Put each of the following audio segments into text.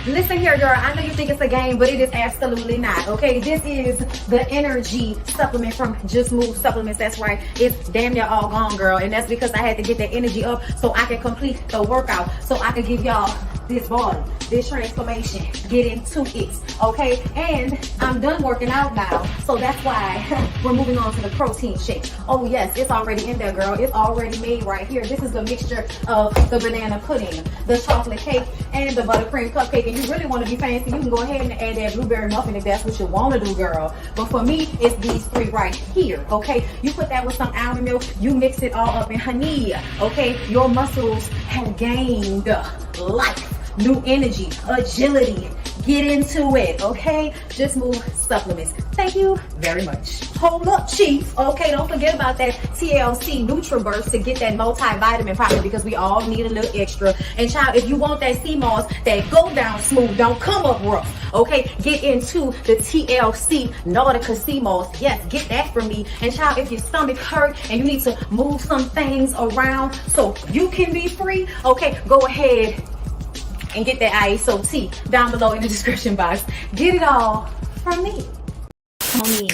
Listen here, girl. I know you think it's a game, but it is absolutely not. Okay, this is the energy supplement from Just Move Supplements. That's right. It's damn near all gone, girl, and that's because I had to get that energy up so I can complete the workout, so I can give y'all this body, this transformation, get into it. Okay, and I'm done working out now, so that's why we're moving on to the protein shake. Oh yes, it's already in there, girl. It's already made right here. This is the mixture of the banana pudding, the chocolate cake, and the buttercream cupcake. And you really want to be fancy, you can go ahead and add that blueberry muffin if that's what you want to do, girl. But for me, it's these three right here. Okay, you put that with some almond milk, you mix it all up in honey. Okay, your muscles have gained life, new energy, agility. Get into it, okay? Just Move Supplements. Thank you very much. Hold up, Chief. Okay, don't forget about that TLC NutriBurst to get that multivitamin popping, because we all need a little extra. And child, if you want that sea moss that go down smooth, don't come up rough, okay? Get into the TLC Nautica sea moss. Yes, get that from me. And child, if your stomach hurt and you need to move some things around so you can be free, okay, go ahead and get that ISO tea down below in the description box. Get it all from me. Come on in,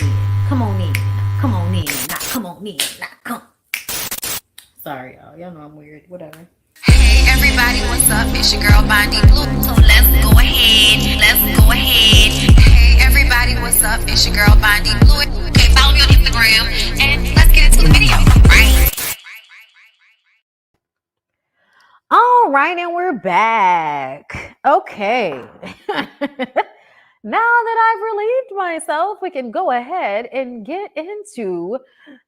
come on in, come on in, not come on in, not come. Sorry, y'all know I'm weird, whatever. Hey everybody, what's up? It's your girl BondyBlue. So let's go ahead. Hey everybody, what's up? It's your girl BondyBlue. Okay, follow me on Instagram and let's get into the video, right? All right, and we're back. Okay. Now that I've relieved myself, we can go ahead and get into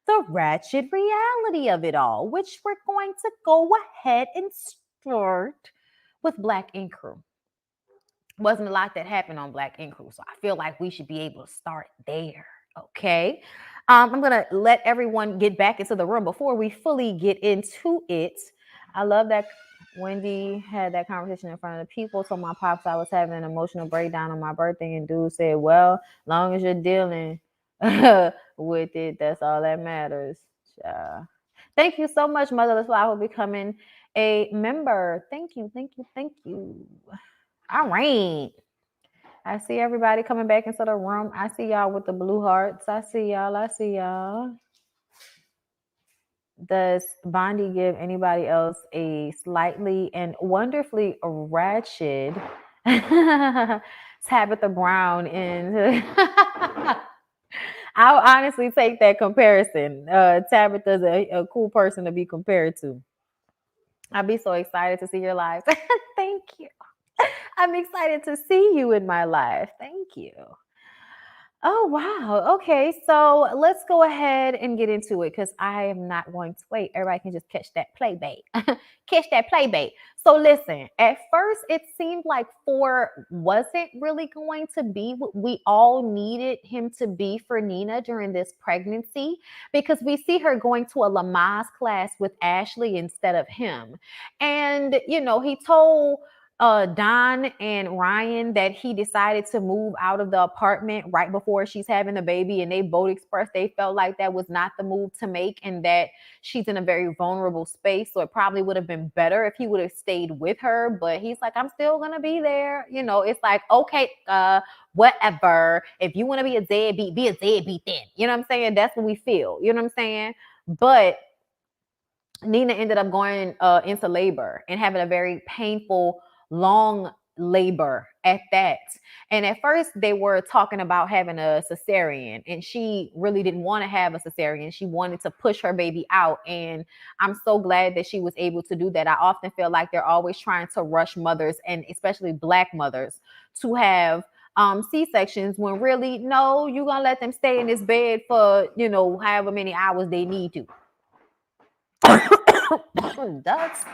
the ratchet reality of it all, which we're going to go ahead and start with Black Ink Crew. Wasn't a lot that happened on Black Ink Crew, so I feel like we should be able to start there. Okay. I'm going to let everyone get back into the room before we fully get into it. I love that Wendy had that conversation in front of the people. So my pops, I was having an emotional breakdown on my birthday, and dude said, well, as long as you're dealing with it, that's all that matters. Thank you so much, Motherless Flower, for becoming a member. Thank you. All right. I see everybody coming back into the room. I see y'all with the blue hearts. I see y'all. Does Bondi give anybody else a slightly and wonderfully ratchet Tabitha Brown in? I'll honestly take that comparison. Tabitha's a cool person to be compared to. I'll be so excited to see your lives. Thank you. I'm excited to see you in my life. Thank you. Oh, wow. Okay, so let's go ahead and get into it, because I am not going to wait. Everybody can just catch that play bait. Catch that play bait. So listen, at first it seemed like 4 wasn't really going to be what we all needed him to be for Nina during this pregnancy, because we see her going to a Lamaze class with Ashley instead of him. And, you know, he told Don and Ryan that he decided to move out of the apartment right before she's having a baby, and they both expressed they felt like that was not the move to make, and that she's in a very vulnerable space, so it probably would have been better if he would have stayed with her. But he's like, I'm still gonna be there. You know, it's like, okay, whatever. If you want to be a deadbeat, be a deadbeat then. You know what I'm saying? That's what we feel. You know what I'm saying? But Nina ended up going into labor and having a very painful, long labor at that. And at first they were talking about having a cesarean, and she really didn't want to have a cesarean. She wanted to push her baby out. And I'm so glad that she was able to do that. I often feel like they're always trying to rush mothers, and especially Black mothers, to have C-sections, when really, no, you're gonna let them stay in this bed for, you know, however many hours they need to. That's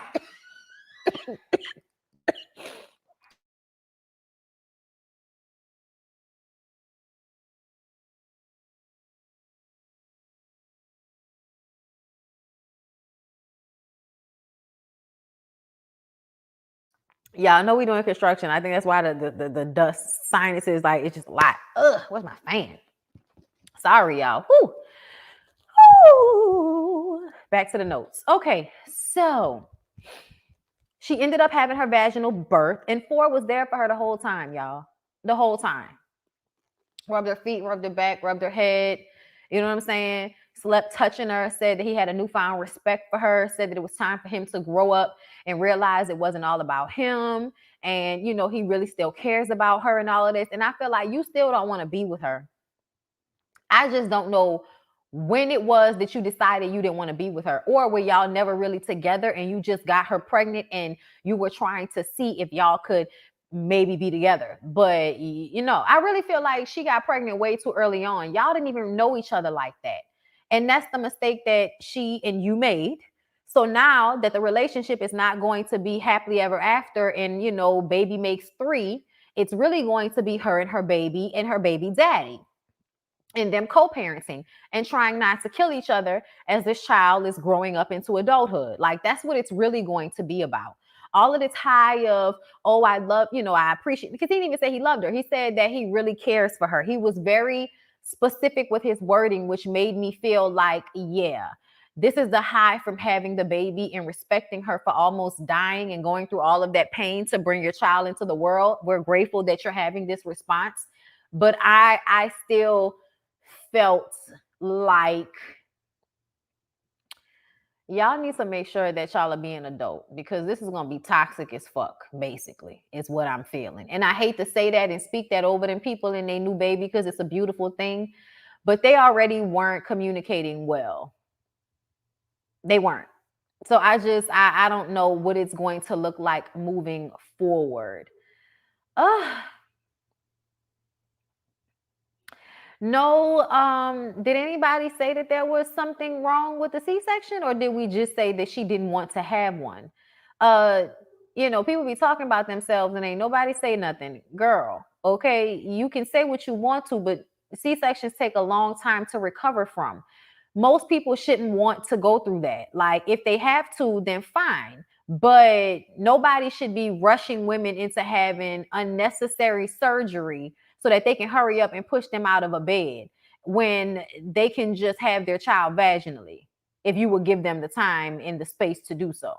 Yeah, I know we doing construction. I think that's why the dust sinuses, like, it's just a lot. Ugh, where's my fan? Sorry, y'all. Whew. Whew. Back to the notes. Okay, so she ended up having her vaginal birth, and Ford was there for her the whole time, y'all. The whole time. Rubbed her feet, rubbed her back, rubbed her head. You know what I'm saying? Slept touching her, said that he had a newfound respect for her, said that it was time for him to grow up and realize it wasn't all about him. And, he really still cares about her and all of this. And I feel like you still don't want to be with her. I just don't know when it was that you decided you didn't want to be with her, or were y'all never really together and you just got her pregnant and you were trying to see if y'all could maybe be together. But I really feel like she got pregnant way too early on. Y'all didn't even know each other like that. And that's the mistake that she and you made. So now that the relationship is not going to be happily ever after and baby makes 3, it's really going to be her and her baby daddy, and them co-parenting and trying not to kill each other as this child is growing up into adulthood. Like, that's what it's really going to be about. All of this high of, oh, I love, I appreciate, because he didn't even say he loved her. He said that he really cares for her. He was very specific with his wording, which made me feel like, yeah, this is the high from having the baby and respecting her for almost dying and going through all of that pain to bring your child into the world. We're grateful that you're having this response. But I still felt like y'all need to make sure that y'all are being adult, because this is going to be toxic as fuck, basically, is what I'm feeling. And I hate to say that and speak that over them people and their new baby, because it's a beautiful thing, but they already weren't communicating well. They weren't. So I don't know what it's going to look like moving forward. No, did anybody say that there was something wrong with the C-section, or did we just say that she didn't want to have one? People be talking about themselves and ain't nobody say nothing. Girl, okay, you can say what you want to, but C-sections take a long time to recover from. Most people shouldn't want to go through that. Like, if they have to, then fine. But nobody should be rushing women into having unnecessary surgery so that they can hurry up and push them out of a bed when they can just have their child vaginally, if you would give them the time and the space to do so.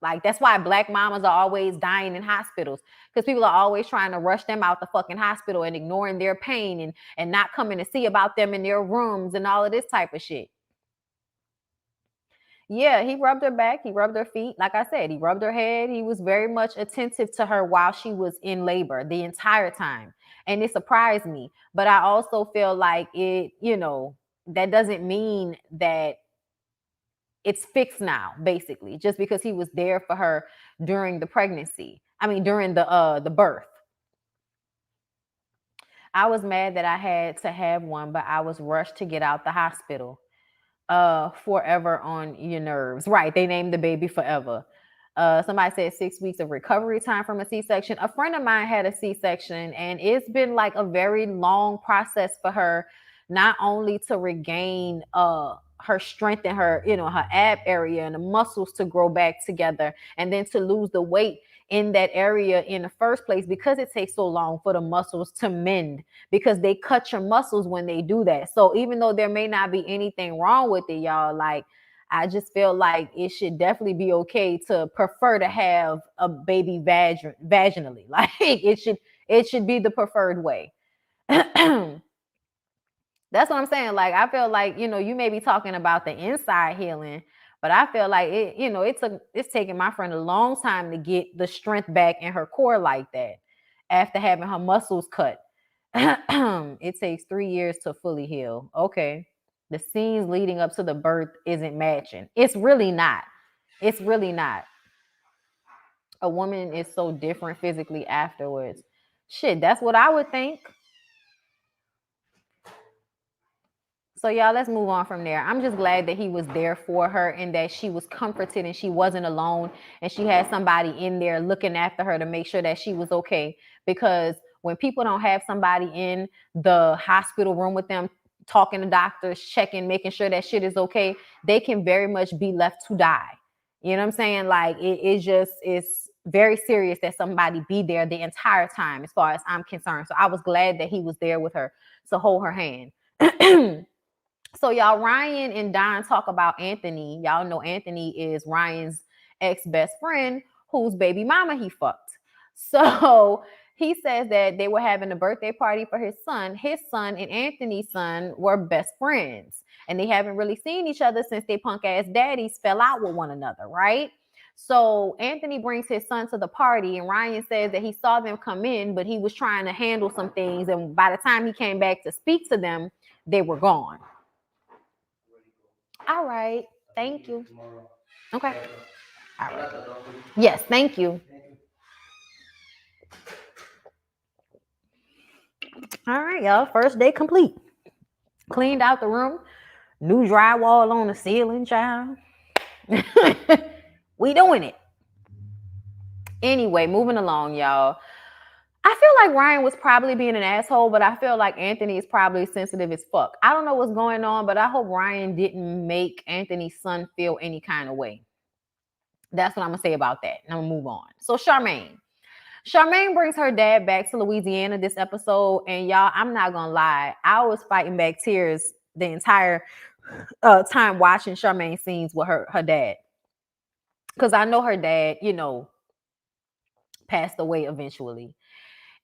Like, that's why Black mamas are always dying in hospitals, because people are always trying to rush them out the fucking hospital and ignoring their pain and not coming to see about them in their rooms and all of this type of shit. Yeah, he rubbed her back. He rubbed her feet. Like I said, he rubbed her head. He was very much attentive to her while she was in labor the entire time. And it surprised me. But I also feel like that doesn't mean that it's fixed now, basically, just because he was there for her during the pregnancy. I mean, during the birth. I was mad that I had to have one, but I was rushed to get out the hospital. Forever on your nerves. Right. They named the baby Forever. Somebody said 6 weeks of recovery time from a C-section. A friend of mine had a C-section, and it's been like a very long process for her, not only to regain her strength and her, her ab area and the muscles to grow back together, and then to lose the weight in that area in the first place, because it takes so long for the muscles to mend, because they cut your muscles when they do that. So even though there may not be anything wrong with it, y'all, like, I just feel like it should definitely be okay to prefer to have a baby vaginally. Like, it should be the preferred way. That's what I'm saying. Like, I feel like, you may be talking about the inside healing, but I feel like it's taking my friend a long time to get the strength back in her core like that after having her muscles cut. It takes 3 years to fully heal. Okay. The scenes leading up to the birth isn't matching. It's really not. It's really not. A woman is so different physically afterwards. Shit, that's what I would think. So y'all, let's move on from there. I'm just glad that he was there for her and that she was comforted and she wasn't alone and she had somebody in there looking after her to make sure that she was okay. Because when people don't have somebody in the hospital room with them, talking to doctors, checking, making sure that shit is okay, they can very much be left to die. You know what I'm saying? Like, it's very serious that somebody be there the entire time, as far as I'm concerned. So I was glad that he was there with her to hold her hand. So y'all, Ryan and Don talk about Anthony. Y'all know Anthony is Ryan's ex-best friend whose baby mama he fucked. So he says that they were having a birthday party for his son. His son and Anthony's son were best friends, and they haven't really seen each other since they punk ass daddies fell out with one another, right? So Anthony brings his son to the party, and Ryan says that he saw them come in, but he was trying to handle some things, and by the time he came back to speak to them, they were gone. All right. Thank you. Okay. All right. Yes, thank you. All right, y'all. First day complete. Cleaned out the room. New drywall on the ceiling, child. We doing it. Anyway, moving along, y'all. I feel like Ryan was probably being an asshole, but I feel like Anthony is probably sensitive as fuck. I don't know what's going on, but I hope Ryan didn't make Anthony's son feel any kind of way. That's what I'm gonna say about that. And I'm gonna move on. So Charmaine. Charmaine brings her dad back to Louisiana this episode, and y'all, I'm not gonna lie, I was fighting back tears the entire time watching Charmaine scenes with her dad, because I know her dad, passed away eventually,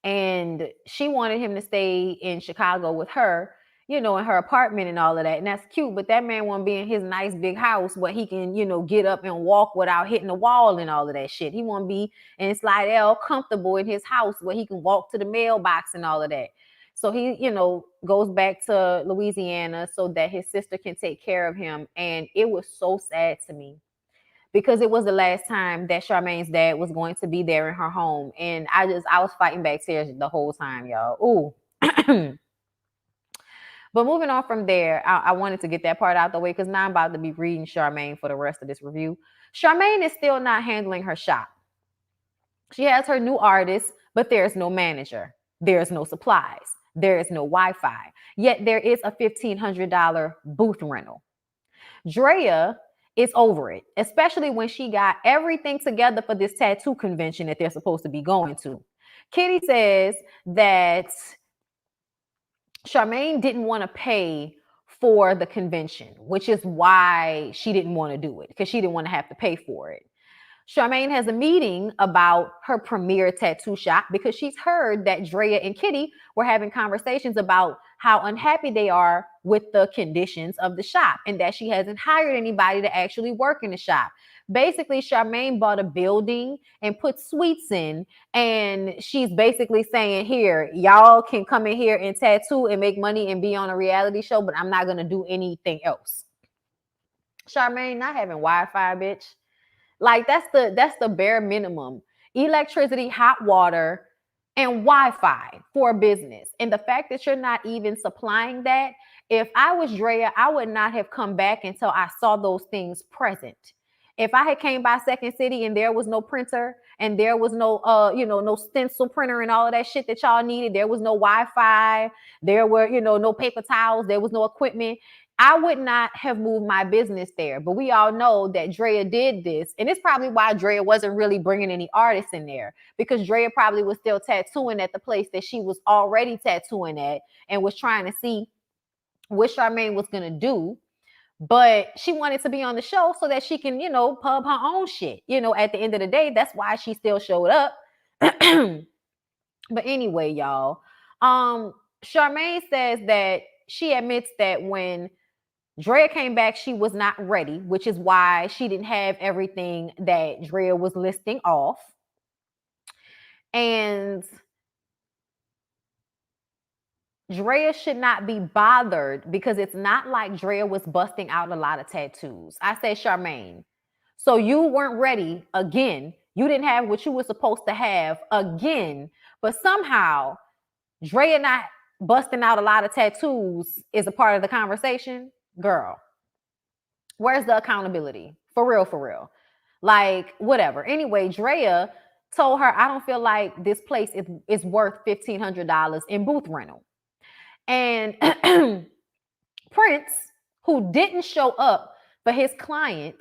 and she wanted him to stay in Chicago with her, in her apartment and all of that. And that's cute. But that man want to be in his nice big house where he can, get up and walk without hitting the wall and all of that shit. He want to be in Slidell comfortable in his house where he can walk to the mailbox and all of that. So he, goes back to Louisiana so that his sister can take care of him. And it was so sad to me, because it was the last time that Charmaine's dad was going to be there in her home. And I was fighting back tears the whole time, y'all. Ooh. But moving on from there, I wanted to get that part out the way, because now I'm about to be reading Charmaine for the rest of this review. Charmaine is still not handling her shop. She has her new artist, but there's no manager. There's no supplies. There is no Wi-Fi. Yet there is a $1,500 booth rental. Drea is over it, especially when she got everything together for this tattoo convention that they're supposed to be going to. Kitty says that Charmaine didn't want to pay for the convention, which is why she didn't want to do it, because she didn't want to have to pay for it. Charmaine has a meeting about her premier tattoo shop because she's heard that Drea and Kitty were having conversations about how unhappy they are with the conditions of the shop, and that she hasn't hired anybody to actually work in the shop. Basically, Charmaine bought a building and put suites in, and she's basically saying, here, y'all can come in here and tattoo and make money and be on a reality show, but I'm not going to do anything else. Charmaine, not having Wi-Fi, bitch. Like, that's the bare minimum. Electricity, hot water, and Wi-Fi for a business. And the fact that you're not even supplying that, if I was Drea, I would not have come back until I saw those things present. If I had came by Second City and there was no printer and there was no no stencil printer and all of that shit that y'all needed, there was no Wi-Fi, there were, no paper towels, there was no equipment, I would not have moved my business there. But we all know that Drea did this. And it's probably why Drea wasn't really bringing any artists in there, because Drea probably was still tattooing at the place that she was already tattooing at and was trying to see what Charmaine was going to do. But she wanted to be on the show so that she can, pub her own shit. At the end of the day, that's why she still showed up. But anyway, y'all, Charmaine says that she admits that when Drea came back, she was not ready, which is why she didn't have everything that Drea was listing off. And Drea should not be bothered, because it's not like Drea was busting out a lot of tattoos. I say, Charmaine, so you weren't ready again. You didn't have what you were supposed to have again. But somehow, Drea not busting out a lot of tattoos is a part of the conversation. Girl, where's the accountability? For real, for real. Like, whatever. Anyway, Drea told her, I don't feel like this place is worth $1,500 in booth rental. And Prince, who didn't show up for his client,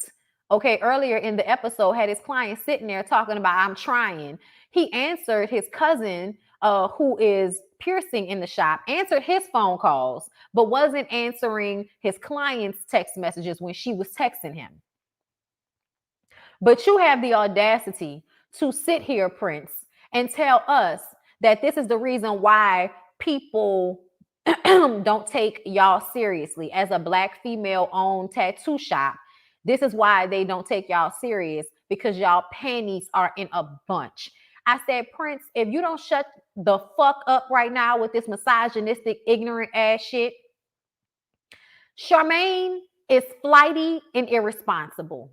okay, earlier in the episode, had his client sitting there talking about, I'm trying. He answered his cousin, who is piercing in the shop, answered his phone calls, but wasn't answering his client's text messages when she was texting him. But you have the audacity to sit here, Prince, and tell us that this is the reason why people don't take y'all seriously as a Black female-owned tattoo shop. This is why they don't take y'all serious, because y'all panties are in a bunch. I said, Prince, if you don't shut the fuck up right now with this misogynistic, ignorant ass shit, Charmaine is flighty and irresponsible.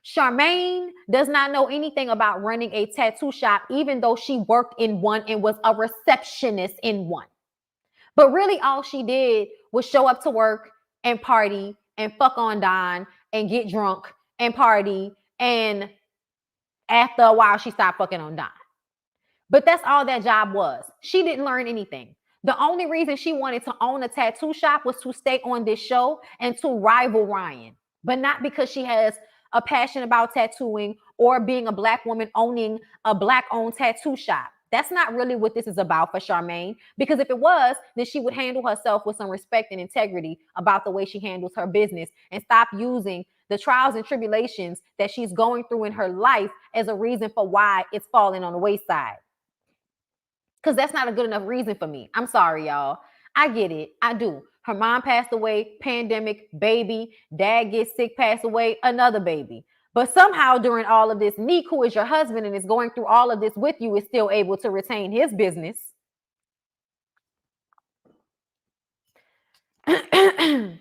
Charmaine does not know anything about running a tattoo shop, even though she worked in one and was a receptionist in one. But really, all she did was show up to work and party and fuck on Don and get drunk and party. And after a while, she stopped fucking on Don. But that's all that job was. She didn't learn anything. The only reason she wanted to own a tattoo shop was to stay on this show and to rival Ryan, but not because she has a passion about tattooing or being a Black woman owning a Black-owned tattoo shop. That's not really what this is about for Charmaine, because if it was, then she would handle herself with some respect and integrity about the way she handles her business and stop using the trials and tribulations that she's going through in her life as a reason for why it's falling on the wayside. Because that's not a good enough reason for me. I'm sorry, y'all. I get it. I do. Her mom passed away, pandemic, baby. Dad gets sick, passed away, another baby. But somehow during all of this, Neek, who is your husband and is going through all of this with you, is still able to retain his business. I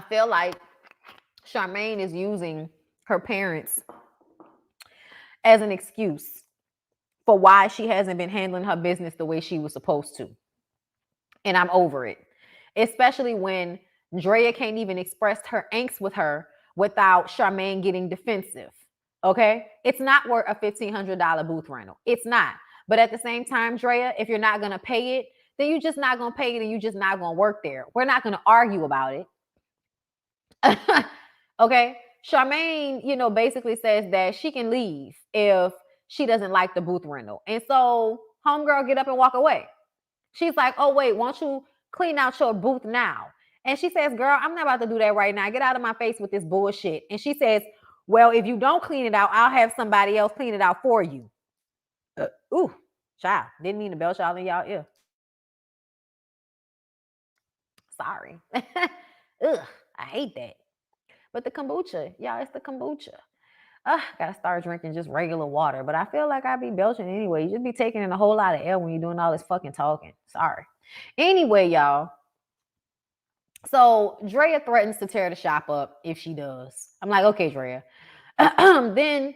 feel like Charmaine is using her parents as an excuse for why she hasn't been handling her business the way she was supposed to. And I'm over it. Especially when Drea can't even express her angst with her without Charmaine getting defensive. Okay? It's not worth a $1,500 booth rental. It's not. But at the same time, Drea, if you're not going to pay it, then you're just not going to pay it and you're just not going to work there. We're not going to argue about it. Okay? Charmaine, basically says that she can leave if she doesn't like the booth rental. And so homegirl get up and walk away. She's like, oh, wait, won't you clean out your booth now? And she says, girl, I'm not about to do that right now. Get out of my face with this bullshit. And she says, well, if you don't clean it out, I'll have somebody else clean it out for you. Ooh, child. Didn't mean to belch y'all in y'all ear. Sorry. Ugh, I hate that. But the kombucha, y'all, it's the kombucha. Gotta start drinking just regular water. But I feel like I be belching anyway. You just be taking in a whole lot of air when you're doing all this fucking talking. Sorry. Anyway, y'all. So Drea threatens to tear the shop up if she does. I'm like, okay, Drea. Then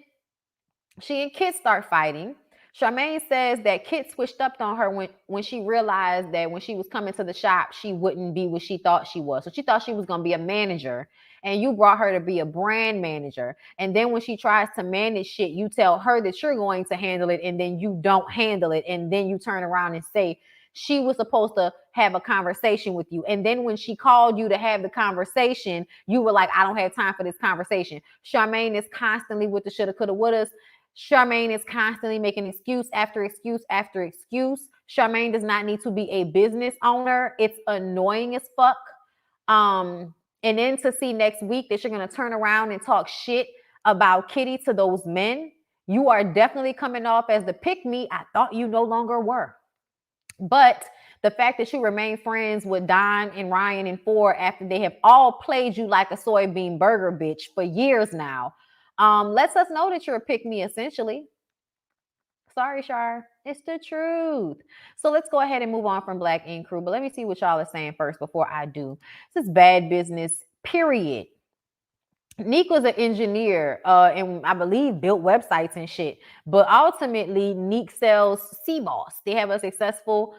she and Kit start fighting. Charmaine says that Kit switched up on her when she realized that when she was coming to the shop, she wouldn't be what she thought she was. So she thought she was going to be a manager, and you brought her to be a brand manager. And then when she tries to manage shit, you tell her that you're going to handle it, and then you don't handle it. And then you turn around and say, she was supposed to have a conversation with you. And then when she called you to have the conversation, you were like, I don't have time for this conversation. Charmaine is constantly with the shoulda, coulda, wouldas. Charmaine is constantly making excuse after excuse after excuse. Charmaine does not need to be a business owner. It's annoying as fuck. And then to see next week that you're going to turn around and talk shit about Kitty to those men, you are definitely coming off as the pick-me I thought you no longer were. But the fact that you remain friends with Don and Ryan and Ford after they have all played you like a soybean burger bitch for years now, lets us know that you're a pick-me essentially. Sorry, Shar. It's the truth. So let's go ahead and move on from Black Ink Crew. But let me see what y'all are saying first before I do. This is bad business, period. Neek was an engineer and I believe built websites and shit. But ultimately, Neek sells CMOS. They have a successful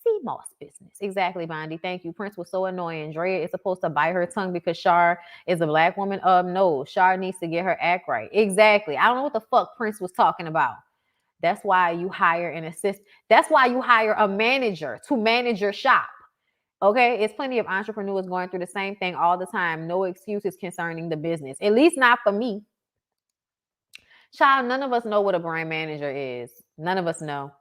CMOS business. Exactly, Bondi. Thank you. Prince was so annoying. Drea is supposed to bite her tongue because Shar is a Black woman. No, Shar needs to get her act right. Exactly. I don't know what the fuck Prince was talking about. That's why you hire an assistant. That's why you hire a manager to manage your shop. Okay, it's plenty of entrepreneurs going through the same thing all the time. No excuses concerning the business. At least not for me. Child, none of us know what a brand manager is. None of us know.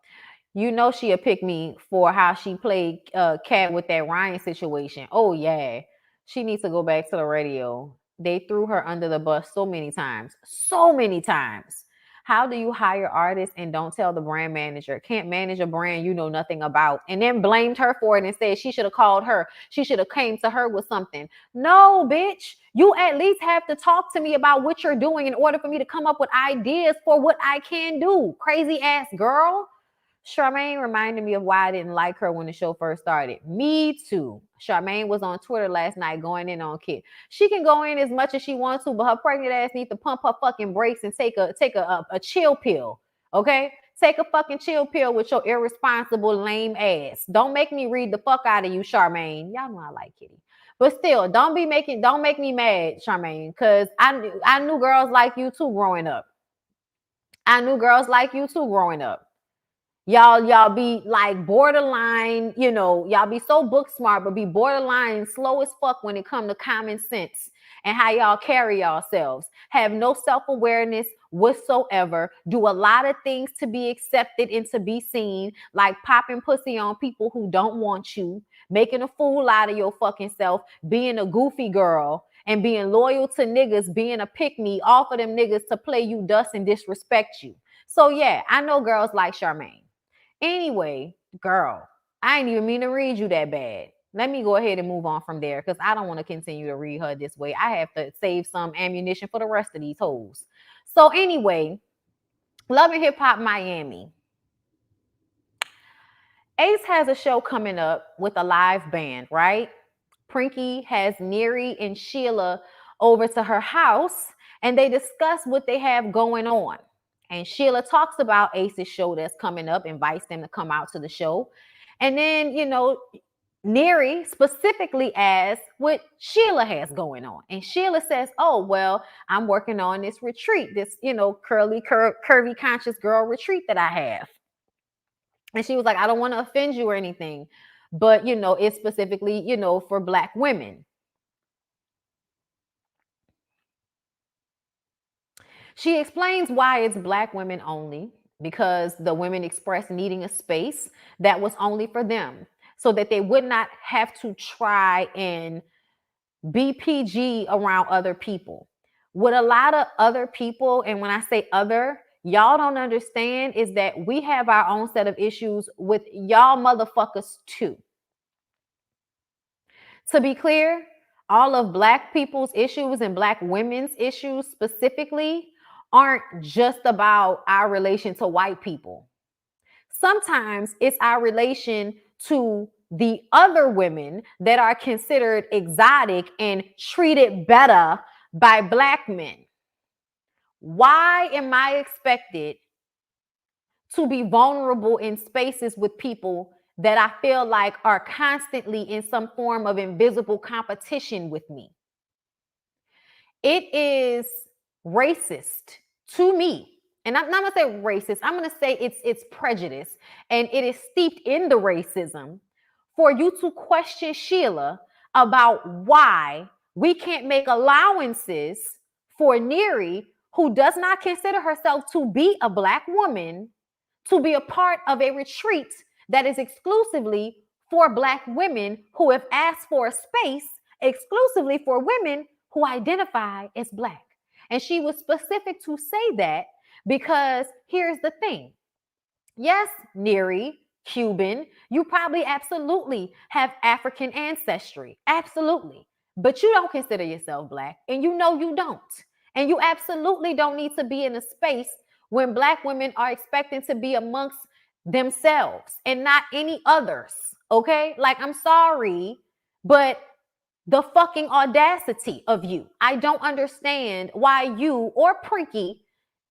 You know she'll pick me for how she played cat with that Ryan situation. Oh yeah, she needs to go back to the radio. They threw her under the bus so many times. So many times. How do you hire artists and don't tell the brand manager? Can't manage a brand you know nothing about, and then blamed her for it and said she should have called her. She should have came to her with something. No, bitch. You at least have to talk to me about what you're doing in order for me to come up with ideas for what I can do. Crazy ass girl. Charmaine reminded me of why I didn't like her when the show first started. Me too. Charmaine was on Twitter last night going in on Kit. She can go in as much as she wants to, but her pregnant ass needs to pump her fucking brakes and take a chill pill. Okay? Take a fucking chill pill with your irresponsible, lame ass. Don't make me read the fuck out of you, Charmaine. Y'all know I like Kitty. But still, don't make me mad, Charmaine, because I knew girls like you too growing up. I knew girls like you too growing up. Y'all be like borderline, y'all be so book smart, but be borderline slow as fuck when it come to common sense and how y'all carry yourselves. Have no self-awareness whatsoever. Do a lot of things to be accepted and to be seen, like popping pussy on people who don't want you, making a fool out of your fucking self, being a goofy girl, and being loyal to niggas, being a pick-me, all for them niggas to play you dust and disrespect you. So yeah, I know girls like Charmaine. Anyway, girl, I ain't even mean to read you that bad. Let me go ahead and move on from there because I don't want to continue to read her this way. I have to save some ammunition for the rest of these hoes. So anyway, Love and Hip Hop Miami. Ace has a show coming up with a live band, right? Prinky has Neri and Sheila over to her house and they discuss what they have going on. And Sheila talks about Ace's show that's coming up, invites them to come out to the show. And then, Neri specifically asks what Sheila has going on. And Sheila says, oh, well, I'm working on this retreat, this, curvy conscious girl retreat that I have. And she was like, I don't want to offend you or anything, but, it's specifically, for Black women. She explains why it's Black women only, because the women expressed needing a space that was only for them so that they would not have to try and be PG around other people. What a lot of other people, and when I say other, y'all don't understand, is that we have our own set of issues with y'all motherfuckers too. To be clear, all of Black people's issues and Black women's issues specifically aren't just about our relation to white people. Sometimes it's our relation to the other women that are considered exotic and treated better by Black men. Why am I expected to be vulnerable in spaces with people that I feel like are constantly in some form of invisible competition with me? It is racist to me. And I'm not gonna say racist, I'm gonna say it's prejudice, and it is steeped in the racism for you to question Sheila about why we can't make allowances for Neri, who does not consider herself to be a Black woman, to be a part of a retreat that is exclusively for Black women who have asked for a space exclusively for women who identify as Black. And she was specific to say that because here's the thing. Yes, Neri, Cuban, you probably absolutely have African ancestry. Absolutely. But you don't consider yourself Black, and you know you don't. And you absolutely don't need to be in a space when Black women are expecting to be amongst themselves and not any others. Okay? Like, I'm sorry, but the fucking audacity of you. I don't understand why you or Prinky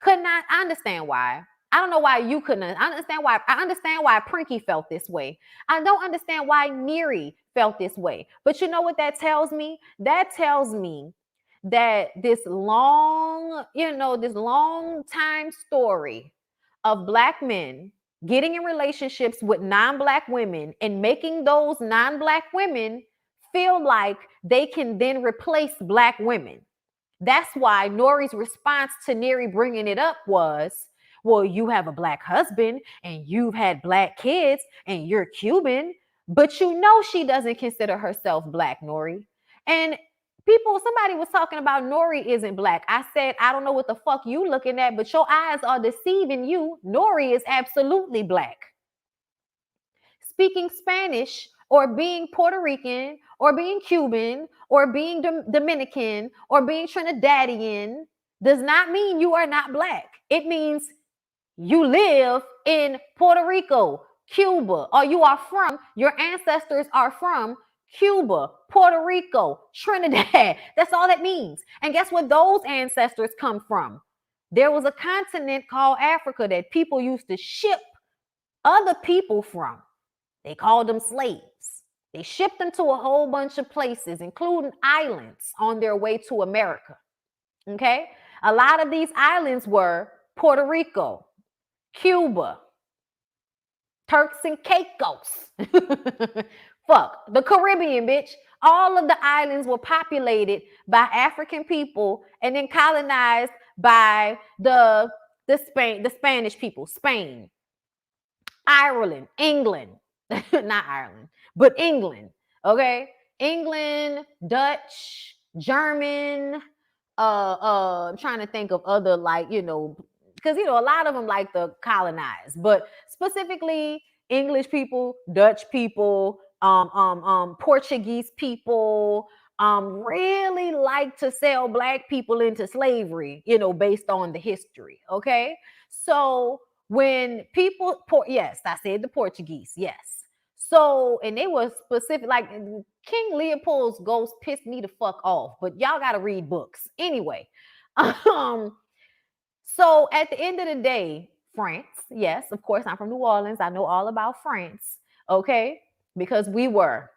could not. I understand why. I don't know why you couldn't. I understand why Prinky felt this way. I don't understand why Neri felt this way. But you know what that tells me? That tells me that this long time story of Black men getting in relationships with non-black women and making those non-black women feel like they can then replace black women. That's why Nori's response to Neri bringing it up was, well, you have a black husband and you've had black kids and you're Cuban, but you know she doesn't consider herself black, Nori. And somebody was talking about Nori isn't black. I said, I don't know what the fuck you looking at, but your eyes are deceiving you. Nori is absolutely black. Speaking Spanish or being Puerto Rican or being Cuban or being Dominican or being Trinidadian does not mean you are not black. It means you live in Puerto Rico, Cuba, or your ancestors are from Cuba, Puerto Rico, Trinidad. That's all that means. And guess what those ancestors come from? There was a continent called Africa that people used to ship other people from. They called them slaves. They shipped them to a whole bunch of places, including islands on their way to America. Okay? A lot of these islands were Puerto Rico, Cuba, Turks and Caicos. Fuck, the Caribbean, bitch. All of the islands were populated by African people and then colonized by the Spanish people, Spain, Ireland, England, not Ireland, but England. Okay, England, Dutch, German. I'm trying to think of other because a lot of them like to colonize, but specifically English people, Dutch people, Portuguese people. Really like to sell black people into slavery, based on the history. Okay, so when people, yes, I said the Portuguese, yes. So, and they were specific, like King Leopold's ghost pissed me the fuck off, but y'all got to read books. Anyway, so at the end of the day, France, yes, of course, I'm from New Orleans. I know all about France, okay? Because we were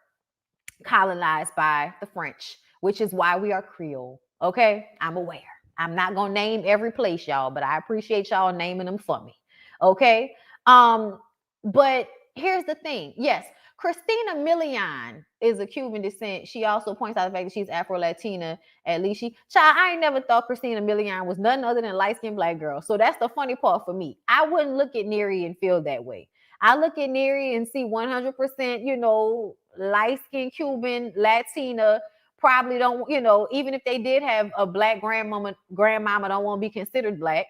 colonized by the French, which is why we are Creole, okay? I'm aware. I'm not going to name every place, y'all, but I appreciate y'all naming them for me. Okay. But here's the thing. Yes, Christina Milian is a Cuban descent. She also points out the fact that she's Afro-Latina. At least I ain't never thought Christina Milian was nothing other than a light-skinned black girl. So that's the funny part for me. I wouldn't look at Neri and feel that way. I look at Neri and see 100%, light-skinned Cuban, Latina, probably don't, even if they did have a black grandmama don't want to be considered black.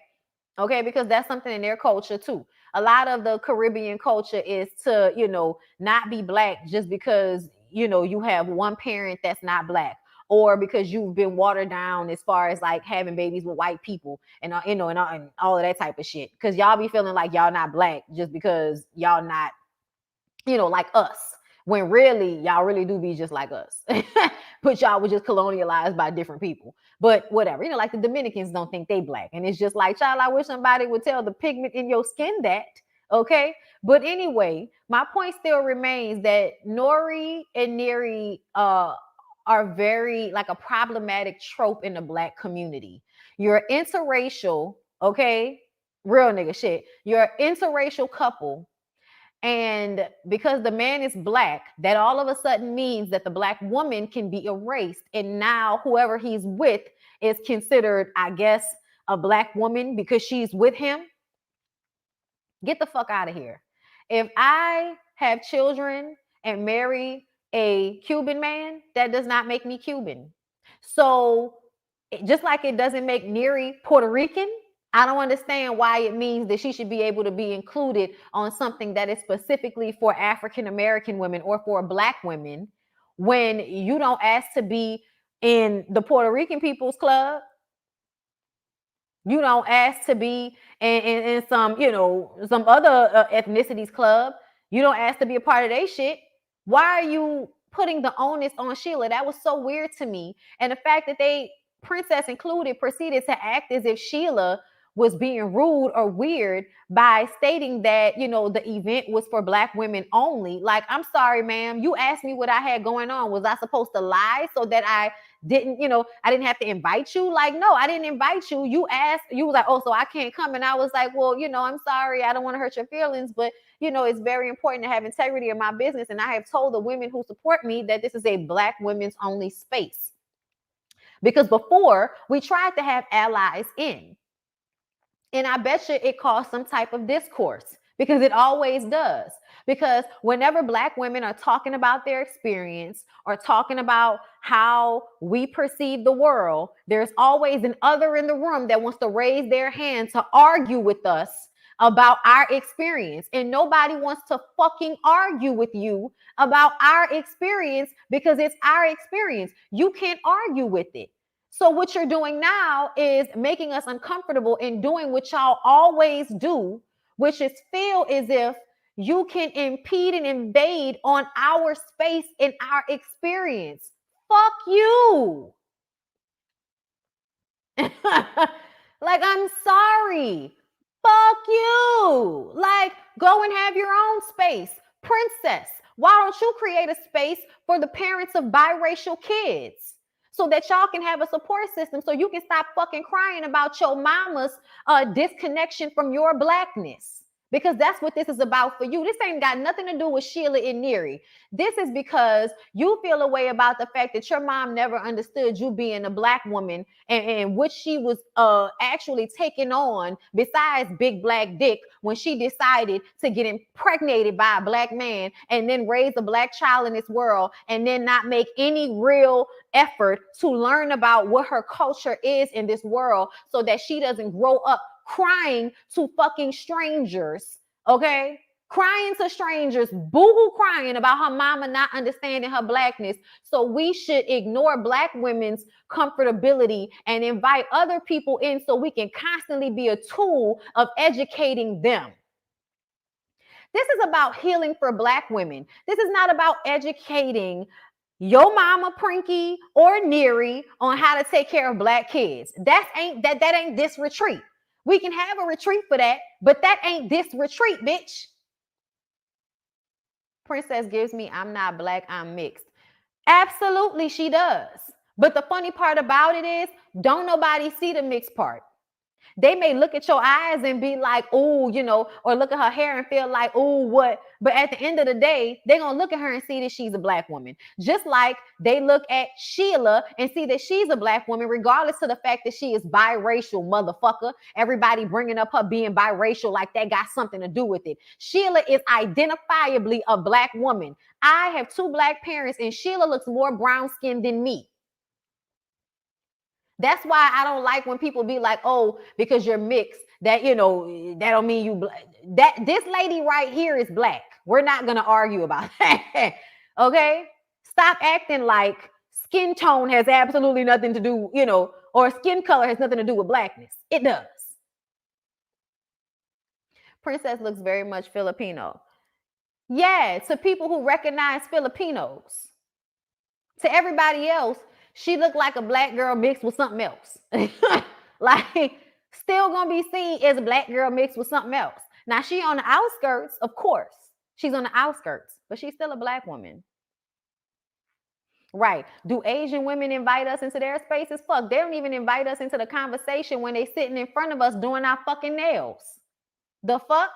Okay, because that's something in their culture too. A lot of the Caribbean culture is to, not be black just because, you have one parent that's not black, or because you've been watered down as far as like having babies with white people and and all of that type of shit. Because y'all be feeling like y'all not black just because y'all not, like us. When really, y'all really do be just like us. But y'all were just colonialized by different people. But whatever, like the Dominicans don't think they black. And it's just like, child, I wish somebody would tell the pigment in your skin that. Okay. But anyway, my point still remains that Nori and Neri are very like a problematic trope in the black community. You're interracial, okay? Real nigga shit. You're an interracial couple. And because the man is black, that all of a sudden means that the black woman can be erased. And now whoever he's with is considered, I guess, a black woman because she's with him. Get the fuck out of here. If I have children and marry a Cuban man, that does not make me Cuban. So just like it doesn't make Neri Puerto Rican, I don't understand why it means that she should be able to be included on something that is specifically for African American women or for black women when you don't ask to be in the Puerto Rican People's Club. You don't ask to be in some, some other ethnicities club. You don't ask to be a part of their shit. Why are you putting the onus on Sheila? That was so weird to me. And the fact that Princess included, proceeded to act as if Sheila was being rude or weird by stating that, you know, the event was for Black women only. Like, I'm sorry, ma'am. You asked me what I had going on. Was I supposed to lie so that I didn't, you know, I didn't have to invite you? Like, no, I didn't invite you. You asked, you was like, oh, so I can't come. And I was like, well, you know, I'm sorry. I don't want to hurt your feelings, but, you know, it's very important to have integrity in my business. And I have told the women who support me that this is a Black women's only space. Because before, we tried to have allies in. And I bet you it caused some type of discourse, because it always does. Because whenever Black women are talking about their experience or talking about how we perceive the world, there's always an other in the room that wants to raise their hand to argue with us about our experience. And nobody wants to fucking argue with you about our experience, because it's our experience. You can't argue with it. So what you're doing now is making us uncomfortable in doing what y'all always do, which is feel as if you can impede and invade on our space and our experience. Fuck you. Like, I'm sorry. Fuck you. Like, go and have your own space. Princess, why don't you create a space for the parents of biracial kids, so that y'all can have a support system, so you can stop fucking crying about your mama's disconnection from your Blackness? Because that's what this is about for you. This ain't got nothing to do with Sheila and Neri. This is because you feel a way about the fact that your mom never understood you being a Black woman, and what she was actually taking on besides big Black dick when she decided to get impregnated by a Black man and then raise a Black child in this world, and then not make any real effort to learn about what her culture is in this world, so that she doesn't grow up crying to fucking strangers, okay? Crying to strangers, boo-hoo crying about her mama not understanding her Blackness. So we should ignore Black women's comfortability and invite other people in, so we can constantly be a tool of educating them. This is about healing for Black women. This is not about educating your mama Prinky or Neri on how to take care of Black kids. That ain't this retreat. We can have a retreat for that, but that ain't this retreat, bitch. Princess gives me, I'm not Black, I'm mixed. Absolutely, she does. But the funny part about it is, don't nobody see the mixed part. They may look at your eyes and be like, oh, you know, or look at her hair and feel like, oh, what? But at the end of the day, they're going to look at her and see that she's a Black woman. Just like they look at Sheila and see that she's a Black woman, regardless of the fact that she is biracial, motherfucker. Everybody bringing up her being biracial like that got something to do with it. Sheila is identifiably a Black woman. I have 2 Black parents, and Sheila looks more brown skinned than me. That's why I don't like when people be like, oh, because you're mixed, that, you know, that don't mean you Black. That this lady right here is Black. We're not going to argue about that. Okay? Stop acting like skin tone has absolutely nothing to do, you know, or skin color has nothing to do with Blackness. It does. Princess looks very much Filipino. Yeah, to people who recognize Filipinos. To everybody else, she looked like a Black girl mixed with something else. Like, still gonna be seen as a Black girl mixed with something else. Now, she on the outskirts, of course. She's on the outskirts, but she's still a Black woman. Right. Do Asian women invite us into their spaces? Fuck, they don't even invite us into the conversation when they sitting in front of us doing our fucking nails. The fuck?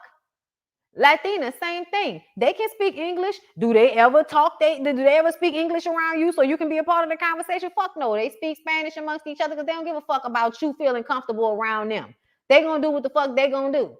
Latina, same thing. They can speak English. Do they ever talk? Do they ever speak English around you so you can be a part of the conversation? Fuck no. They speak Spanish amongst each other because they don't give a fuck about you feeling comfortable around them. They gonna do what the fuck they gonna do.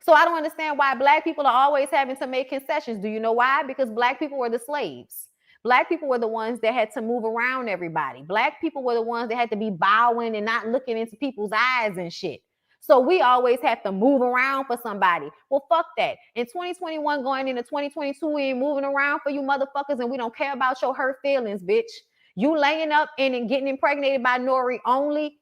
So I don't understand why Black people are always having to make concessions. Do you know why? Because Black people were the slaves. Black people were the ones that had to move around everybody. Black people were the ones that had to be bowing and not looking into people's eyes and shit. So we always have to move around for somebody. Well, fuck that. In 2021 going into 2022, we ain't moving around for you motherfuckers, and we don't care about your hurt feelings, bitch. You laying up and getting impregnated by Nori only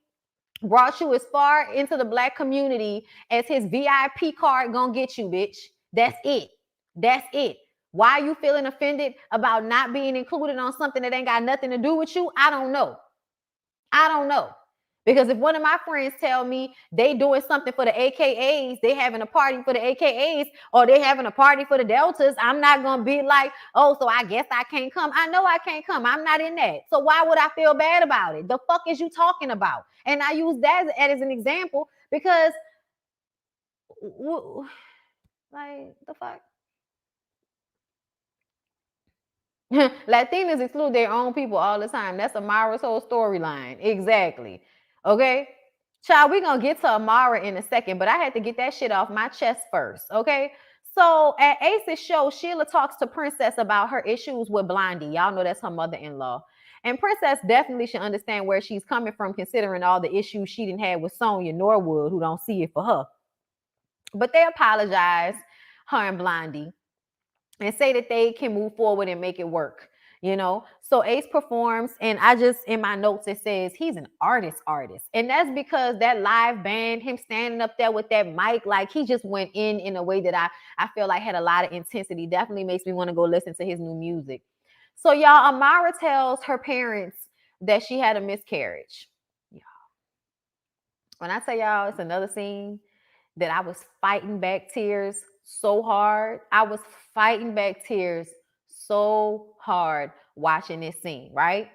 brought you as far into the Black community as his VIP card gonna get you, bitch. That's it. That's it. Why are you feeling offended about not being included on something that ain't got nothing to do with you? I don't know. I don't know. Because if one of my friends tell me they doing something for the AKAs, they having a party for the AKAs, or they having a party for the Deltas, I'm not gonna be like, oh, so I guess I can't come. I know I can't come. I'm not in that. So why would I feel bad about it? The fuck is you talking about? And I use that as an example because, like, the fuck. Latinas exclude their own people all the time. That's Amara's whole storyline. Exactly. Okay. Child, we're gonna get to Amara in a second, but I had to get that shit off my chest first. Okay. So at Ace's show, Sheila talks to Princess about her issues with Blondie. Y'all know that's her mother-in-law. And Princess definitely should understand where she's coming from, considering all the issues she didn't have with Sonya Norwood, who don't see it for her. But they apologize, her and Blondie, and say that they can move forward and make it work. So Ace performs, and I just, in my notes, it says he's an artist, and that's because that live band, him standing up there with that mic, like he just went in a way that I feel like had a lot of intensity. Definitely makes me want to go listen to his new music. So y'all, Amara tells her parents that she had a miscarriage. Yeah. When I tell y'all, it's another scene that I was fighting back tears so hard. I was fighting back tears so hard watching this scene, right?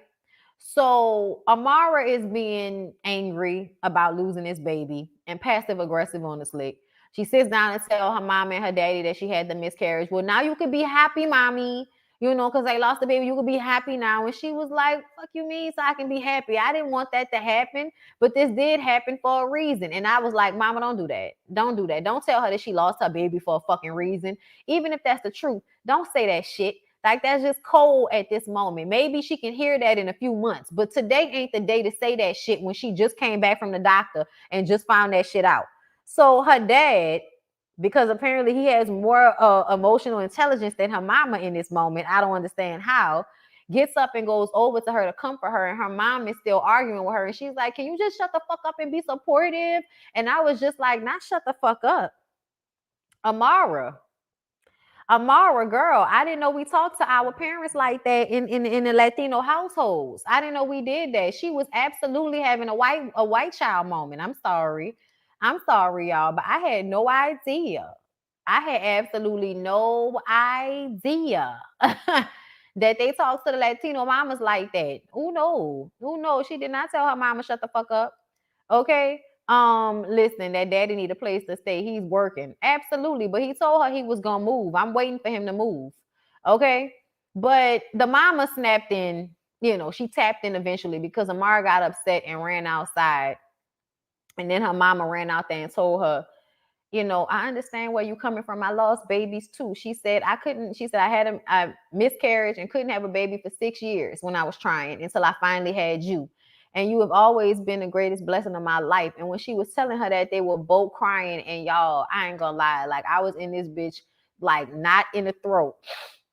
So Amara is being angry about losing this baby and passive aggressive on the slick. She sits down and tells her mom and her daddy that she had the miscarriage. Well, now you could be happy, mommy, because they lost the baby. You could be happy now. And she was like, fuck you mean so I can be happy? I didn't want that to happen, but this did happen for a reason. And I was like, mama, don't do that. Don't do that. Don't tell her that she lost her baby for a fucking reason. Even if that's the truth, don't say that shit. Like, that's just cold at this moment. Maybe she can hear that in a few months, but today ain't the day to say that shit when she just came back from the doctor and just found that shit out. So her dad, because apparently he has more emotional intelligence than her mama in this moment, I don't understand how, gets up and goes over to her to comfort her, and her mom is still arguing with her, and she's like, can you just shut the fuck up and be supportive? And I was just like, not shut the fuck up. Amara, girl, I didn't know we talked to our parents like that in the Latino households. I didn't know we did that. She was absolutely having a white child moment. I'm sorry, y'all, but I had no idea. I had absolutely no idea that they talk to the Latino mamas like that. Who knows? Who knows? She did not tell her mama shut the fuck up. Okay. Listen, that daddy need a place to stay. He's working. Absolutely. But he told her he was gonna move. I'm waiting for him to move. Okay. But the mama snapped in, she tapped in eventually because Amara got upset and ran outside. And then her mama ran out there and told her, I understand where you're coming from. I lost babies too. She said I had a miscarriage and couldn't have a baby for 6 years when I was trying until I finally had you. And you have always been the greatest blessing of my life. And when she was telling her that, they were both crying. And y'all, I ain't gonna lie, like I was in this bitch, like not in the throat,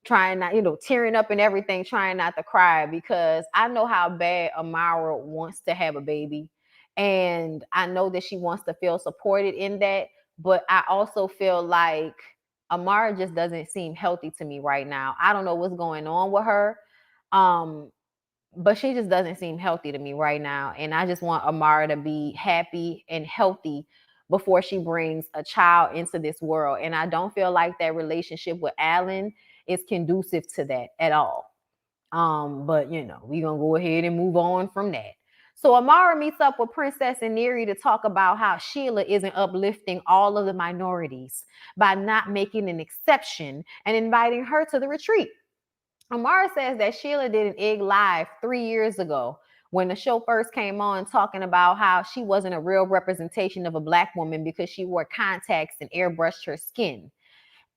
trying not, tearing up and everything, trying not to cry because I know how bad Amara wants to have a baby. And I know that she wants to feel supported in that. But I also feel like Amara just doesn't seem healthy to me right now. I don't know what's going on with her. But she just doesn't seem healthy to me right now. And I just want Amara to be happy and healthy before she brings a child into this world. And I don't feel like that relationship with Alan is conducive to that at all. But we're gonna go ahead and move on from that. So Amara meets up with Princess and Neri to talk about how Sheila isn't uplifting all of the minorities by not making an exception and inviting her to the retreat. Amara says that Sheila did an egg live 3 years ago when the show first came on, talking about how she wasn't a real representation of a Black woman because she wore contacts and airbrushed her skin.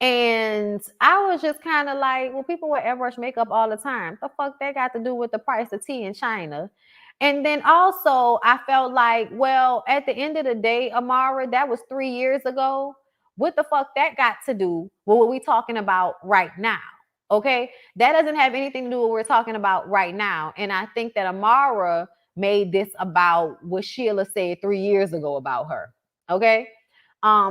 And I was just kind of like, well, people wear airbrush makeup all the time. The fuck that got to do with the price of tea in China? And then also, I felt like, well, at the end of the day, Amara, that was 3 years ago. What the fuck that got to do with what we talking about right now? Okay, that doesn't have anything to do with what we're talking about right now. And I think that Amara made this about what Sheila said 3 years ago about her. Okay.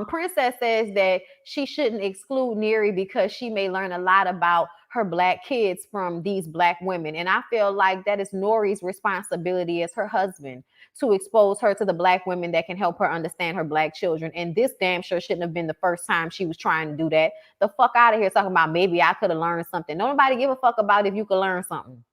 Princess says that she shouldn't exclude Neri because she may learn a lot about her black kids from these black women. And I feel like that is Nori's responsibility as her husband to expose her to the black women that can help her understand her black children. And this damn sure shouldn't have been the first time she was trying to do that. The fuck out of here talking about maybe I could have learned something. Nobody give a fuck about if you could learn something.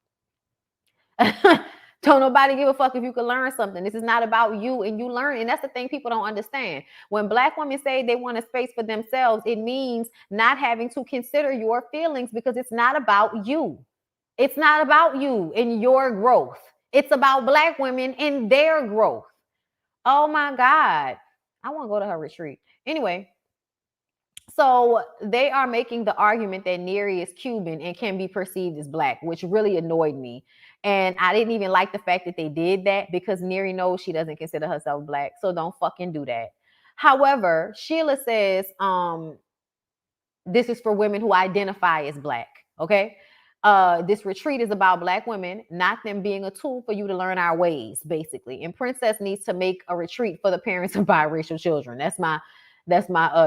Don't nobody give a fuck if you can learn something. This is not about you and you learn. And that's the thing people don't understand. When black women say they want a space for themselves, it means not having to consider your feelings because it's not about you. It's not about you and your growth. It's about black women and their growth. Oh my God. I want to go to her retreat. Anyway, so they are making the argument that Neri is Cuban and can be perceived as black, which really annoyed me. And I didn't even like the fact that they did that because Neri knows she doesn't consider herself black. So don't fucking do that. However, Sheila says this is for women who identify as black. Okay. This retreat is about black women, not them being a tool for you to learn our ways, basically. And Princess needs to make a retreat for the parents of biracial children. That's my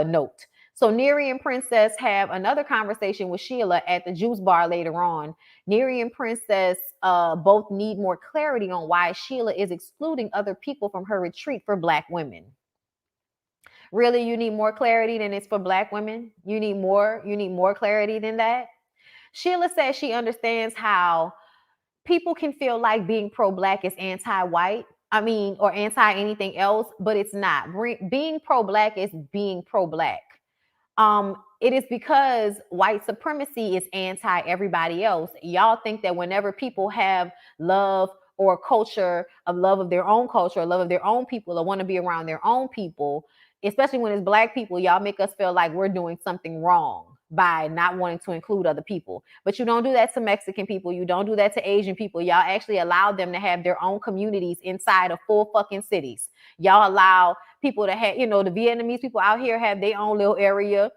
note. So Neri and Princess have another conversation with Sheila at the juice bar later on. Neri and Princess both need more clarity on why Sheila is excluding other people from her retreat for black women. Really, you need more clarity than it's for black women? You need more clarity than that? Sheila says she understands how people can feel like being pro-black is anti-white. I mean, or anti anything else, but it's not. Being pro-black is being pro-black. It is because white supremacy is anti everybody else. Y'all think that whenever people have love or culture of love of their own culture, or love of their own people, or want to be around their own people, especially when it's black people, y'all make us feel like we're doing something wrong by not wanting to include other people. But you don't do that to Mexican people. You don't do that to Asian people. Y'all actually allow them to have their own communities inside of full fucking cities. Y'all allow people to have, the Vietnamese people out here have their own little area.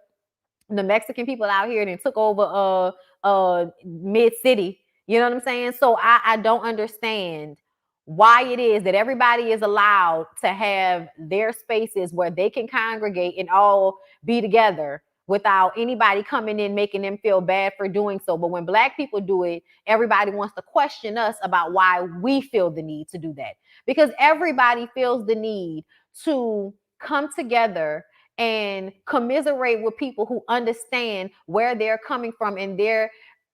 The Mexican people out here and took over mid city. You know what I'm saying? So I don't understand why it is that everybody is allowed to have their spaces where they can congregate and all be together without anybody coming in making them feel bad for doing so. But when black people do it, everybody wants to question us about why we feel the need to do that. Because everybody feels the need to come together and commiserate with people who understand where they're coming from in their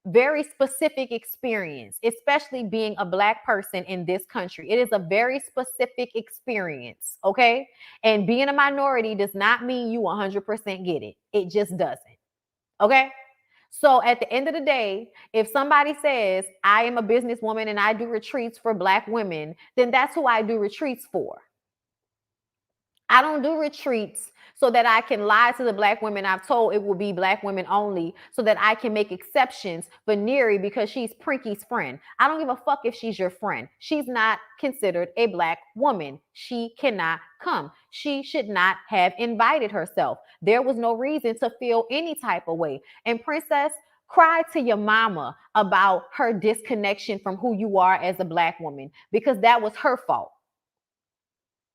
very specific experience, especially being a black person in this country. It is a very specific experience, okay? And being a minority does not mean you 100% get it. It just doesn't, okay? So at the end of the day, if somebody says, I am a businesswoman and I do retreats for black women, then that's who I do retreats for. I don't do retreats so that I can lie to the black women I've told it will be black women only so that I can make exceptions for Neri because she's Prinky's friend. I don't give a fuck if she's your friend. She's not considered a black woman. She cannot come. She should not have invited herself. There was no reason to feel any type of way. And Princess, cry to your mama about her disconnection from who you are as a black woman because that was her fault.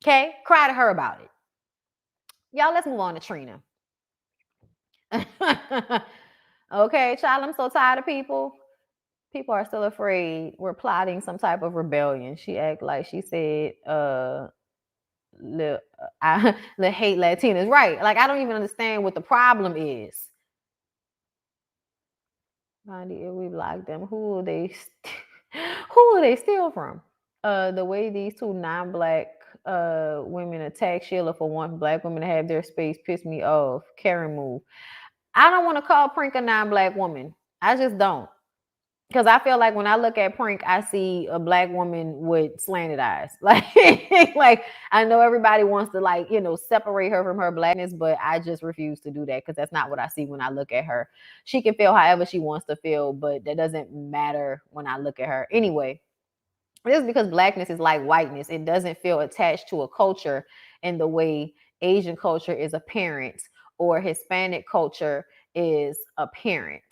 Okay? Cry to her about it. Y'all, let's move on to Trina. Okay, child, I'm so tired of people. People are still afraid we're plotting some type of rebellion. She act like she said, the hate Latinas. Right. Like, I don't even understand what the problem is. If we block them, who will they steal from? The way these two non-black women attack Sheila for wanting black women to have their space pissed me off. Karen move. I don't want to call Prink a non-black woman. I just don't. Because I feel like when I look at Prink, I see a black woman with slanted eyes. Like I know everybody wants to separate her from her blackness, but I just refuse to do that because that's not what I see when I look at her. She can feel however she wants to feel, but that doesn't matter when I look at her. Anyway, this is because blackness is like whiteness. It doesn't feel attached to a culture in the way Asian culture is apparent or Hispanic culture is apparent.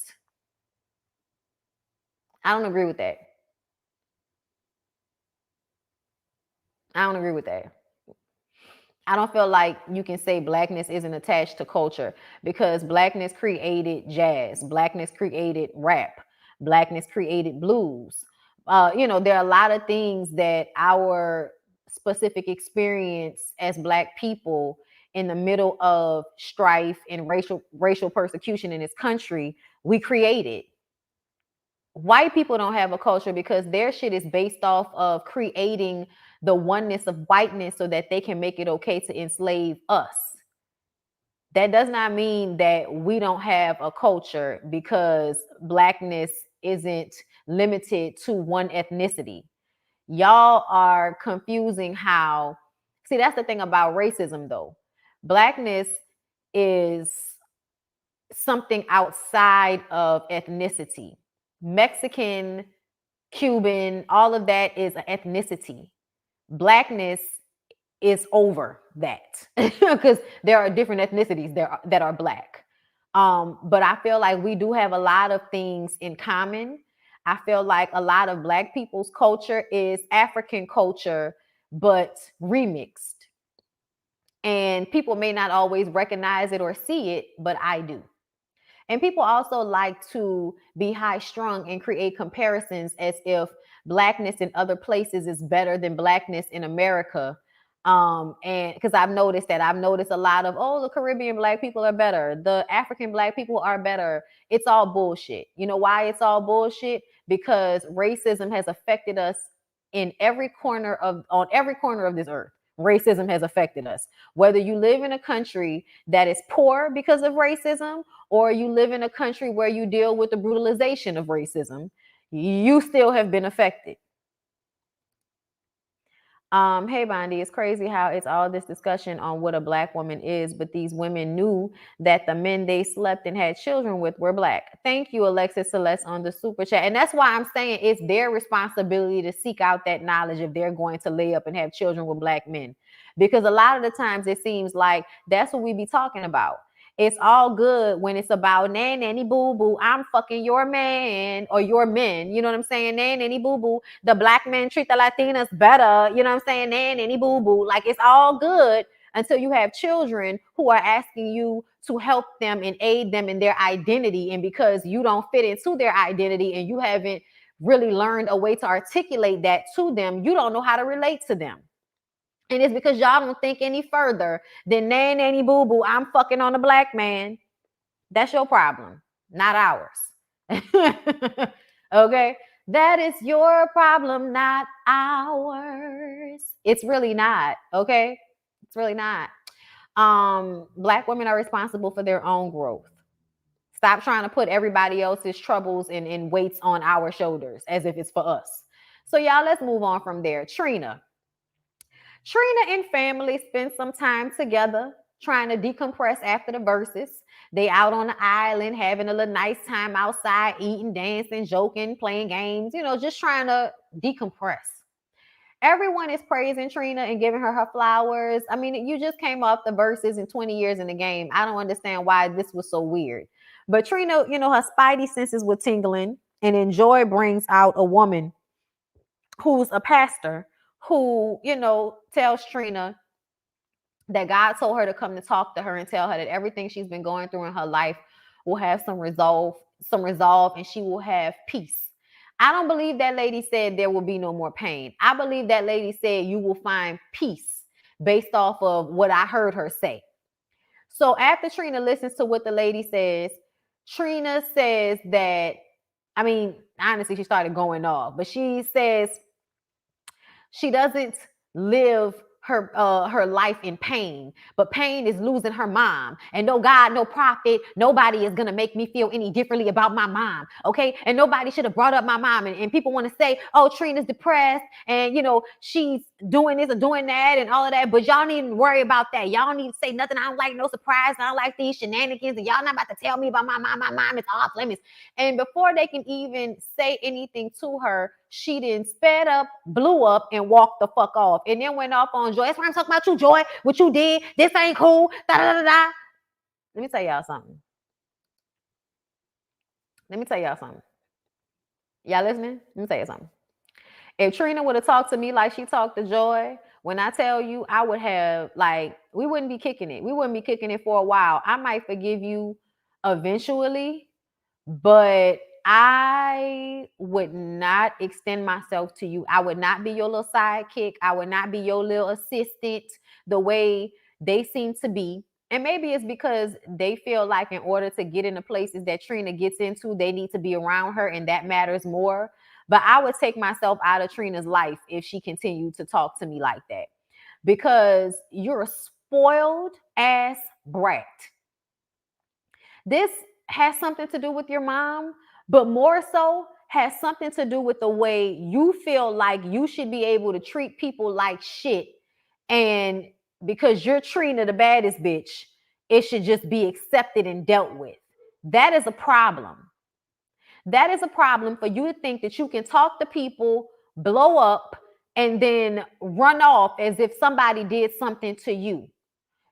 I don't agree with that. I don't agree with that. I don't feel like you can say blackness isn't attached to culture, because blackness created jazz, blackness created rap, blackness created blues. There are a lot of things that our specific experience as black people in the middle of strife and racial persecution in this country, we created. White people don't have a culture because their shit is based off of creating the oneness of whiteness so that they can make it okay to enslave us. That does not mean that we don't have a culture, because blackness isn't limited to one ethnicity. Y'all are confusing how, see, that's the thing about racism though. Blackness is something outside of ethnicity. Mexican, Cuban, all of that is an ethnicity. Blackness is over that, because there are different ethnicities there that are black. But I feel like we do have a lot of things in common. I feel like a lot of black people's culture is African culture, but remixed. And people may not always recognize it or see it, but I do. And people also like to be high strung and create comparisons as if blackness in other places is better than blackness in America. And because I've noticed a lot of, oh, the Caribbean black people are better, the African black people are better. It's all bullshit. You know why it's all bullshit? Because racism has affected us in every corner of on every corner of this earth. Racism has affected us. Whether you live in a country that is poor because of racism, or you live in a country where you deal with the brutalization of racism, you still have been affected. Hey Bondi, it's crazy how it's all this discussion on what a black woman is, but these women knew that the men they slept and had children with were black. Thank you, Alexis Celeste, on the super chat. And that's why I'm saying it's their responsibility to seek out that knowledge if they're going to lay up and have children with black men. Because a lot of the times it seems like that's what we be talking about. It's all good when it's about nanny boo boo, I'm fucking your man or your men. You know what I'm saying? Nanny boo boo. The black men treat the Latinas better. You know what I'm saying? Nanny boo boo. Like, it's all good until you have children who are asking you to help them and aid them in their identity. And because you don't fit into their identity and you haven't really learned a way to articulate that to them, you don't know how to relate to them. And it's because y'all don't think any further than nanny boo boo, I'm fucking on a black man. That's your problem, not ours. Okay? That is your problem, not ours. It's really not, okay? It's really not. Black women are responsible for their own growth. Stop trying to put everybody else's troubles and weights on our shoulders as if it's for us. So y'all, let's move on from there. Trina and family spend some time together trying to decompress after the verses. They out on the island having a little nice time outside, eating, dancing, joking, playing games, just trying to decompress. Everyone is praising Trina and giving her flowers. I mean, you just came off the verses in 20 years in the game. I don't understand why this was so weird. But Trina, her spidey senses were tingling, and then Joy brings out a woman who's a pastor who, tells Trina that God told her to come to talk to her and tell her that everything she's been going through in her life will have some resolve, and she will have peace. I don't believe that lady said there will be no more pain. I believe that lady said you will find peace based off of what I heard her say. So after Trina listens to what the lady says, Trina says that, I mean, honestly, she started going off, but she says she doesn't live her life in pain, but pain is losing her mom. And no God, no prophet, nobody is gonna make me feel any differently about my mom. Okay. And nobody should have brought up my mom. And people want to say, oh, Trina's depressed and she's doing this or doing that and all of that. But y'all needn't worry about that. Y'all don't need to say nothing. I don't like no surprise. I don't like these shenanigans. And y'all not about to tell me about my mom. My mom is off limits. And before they can even say anything to her, she then sped up, blew up, and walked the fuck off. And then went off on Joy. That's why I'm talking about you, Joy. What you did. This ain't cool. Da, da, da, da. Let me tell y'all something. Y'all listening? Let me tell you something. If Trina would have talked to me like she talked to Joy, When I tell you, I would have, like, we wouldn't be kicking it. We wouldn't be kicking it for a while. I might forgive you eventually, but I would not extend myself to you. I would not be your little sidekick. I would not be your little assistant the way they seem to be. And maybe it's because they feel like in order to get into places that Trina gets into, they need to be around her, and that matters more. But I would take myself out of Trina's life if she continued to talk to me like that, because you're a spoiled ass brat. This has something to do with your mom, but more so has something to do with the way you feel like you should be able to treat people like shit. And because you're Trina, the baddest bitch, it should just be accepted and dealt with. That is a problem. That is a problem for you to think that you can talk to people, blow up, and then run off as if somebody did something to you.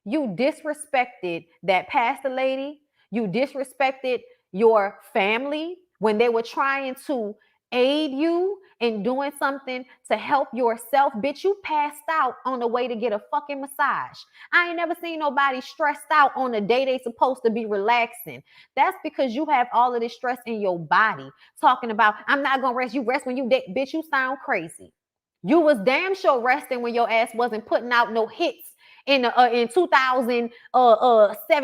You disrespected that pastor lady. You disrespected your family when they were trying to aid you in doing something to help yourself. Bitch, you passed out on the way to get a fucking massage. I ain't never seen nobody stressed out on the day they supposed to be relaxing. That's because you have all of this stress in your body. Talking about, I'm not gonna rest. You rest when you dead. Bitch, you sound crazy. You was damn sure resting when your ass wasn't putting out no hits in 2007,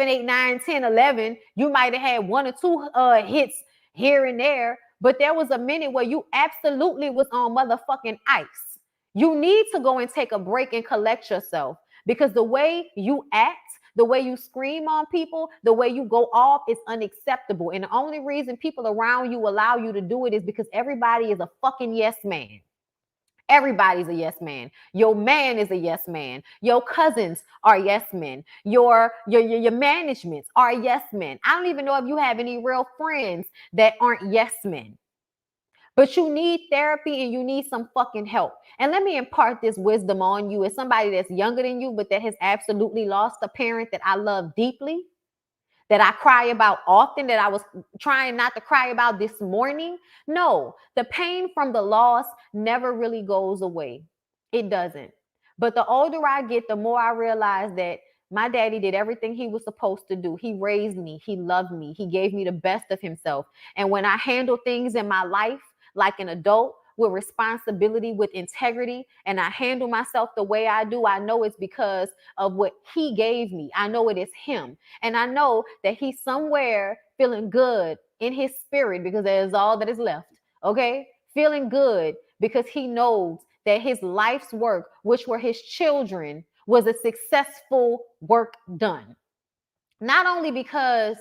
8, 9, 10, 11. You might have had one or two hits here and there, but there was a minute where you absolutely was on motherfucking ice. You need to go and take a break and collect yourself, because the way you act, the way you scream on people, the way you go off is unacceptable. And the only reason people around you allow you to do it is because everybody is a fucking yes man. Everybody's a yes man. Your man is a yes man. Your cousins are yes men. Your managements are yes men. I don't even know if you have any real friends that aren't yes men. But you need therapy and you need some fucking help. And let me impart this wisdom on you as somebody that's younger than you, but that has absolutely lost a parent that I love deeply, that I cry about often, that I was trying not to cry about this morning. No, the pain from the loss never really goes away. It doesn't. But the older I get, the more I realize that my daddy did everything he was supposed to do. He raised me. He loved me. He gave me the best of himself. And when I handle things in my life like an adult, with responsibility, with integrity, and I handle myself the way I do, I know it's because of what he gave me. I know it is him. And I know that he's somewhere feeling good in his spirit, because that is all that is left. Okay? Feeling good because he knows that his life's work, which were his children, was a successful work done. Not only because